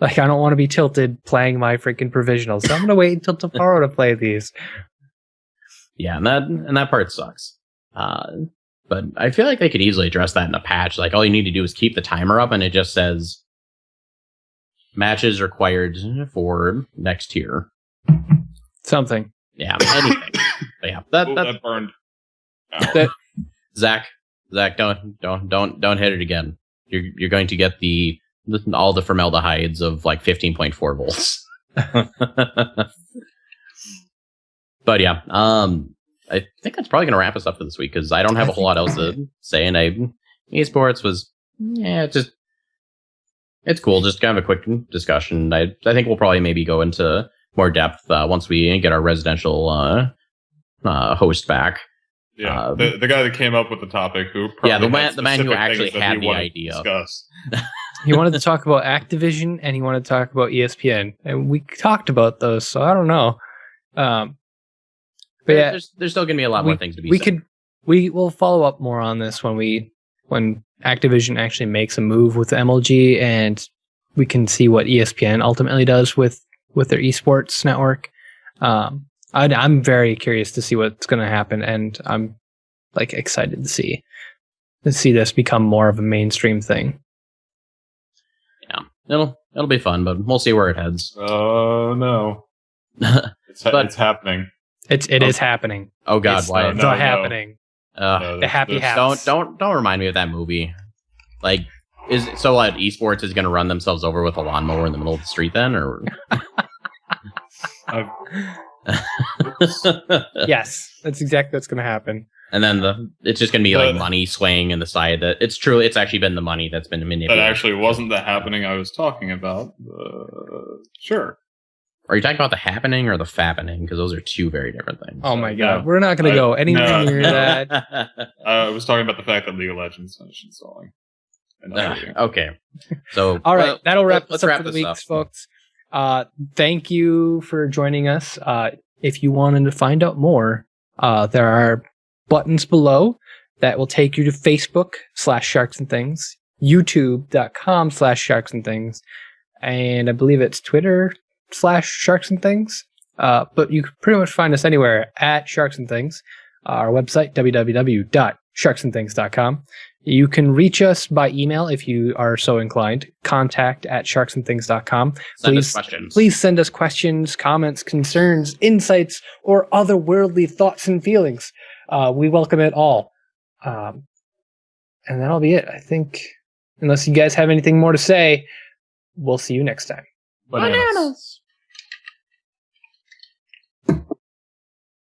I don't want to be tilted playing my freaking provisionals. So I'm gonna wait until tomorrow to play these. Yeah, and that part sucks. But I feel like they could easily address that in a patch. All you need to do is keep the timer up, and it just says matches required for next tier. Something. Yeah, anything. But yeah, that burned. Zach, don't hit it again. You're going to get all the formaldehydes of 15.4 volts. But yeah, I think that's probably going to wrap us up for this week because I don't have a whole lot else to say. And eSports was, it's cool. Just kind of a quick discussion. I think we'll probably maybe go into more depth once we get our residential host back. Yeah, the guy that came up with the topic, the man who actually had the idea. He wanted to talk about Activision and he wanted to talk about ESPN, and we talked about those. So I don't know. But yeah, there's still going to be a lot more things to be said. We will follow up more on this when Activision actually makes a move with MLG, and we can see what ESPN ultimately does with their esports network. I'm very curious to see what's going to happen, and I'm excited to see this become more of a mainstream thing. Yeah, it'll be fun, but we'll see where it heads. Oh no, it's happening. It is happening. Oh God, why? It's not happening. The happy hats. Don't remind me of that movie. Esports is going to run themselves over with a lawnmower in the middle of the street then, or? Yes, that's exactly what's going to happen. And then it's just going to be money swaying in the side that it's true. It's actually been the money that's been manipulated. That actually wasn't the happening I was talking about. Sure. Are you talking about the happening or the fappening? Because those are two very different things. Oh my God, we're not going to go anywhere near that. I was talking about the fact that League of Legends finished installing. Okay, so all right, that'll wrap us up for the week, folks. Thank you for joining us. If you wanted to find out more, there are buttons below that will take you to Facebook/Sharks and Things, YouTube.com/Sharks and Things, and I believe it's Twitter/Sharks and Things. But you can pretty much find us anywhere at Sharks and Things. Our website, www.sharksandthings.com. You can reach us by email if you are so inclined. contact@sharksandthings.com. Send us questions. Please send us questions, comments, concerns, insights, or otherworldly thoughts and feelings. We welcome it all. And that'll be it. I think, unless you guys have anything more to say, we'll see you next time. Bananas.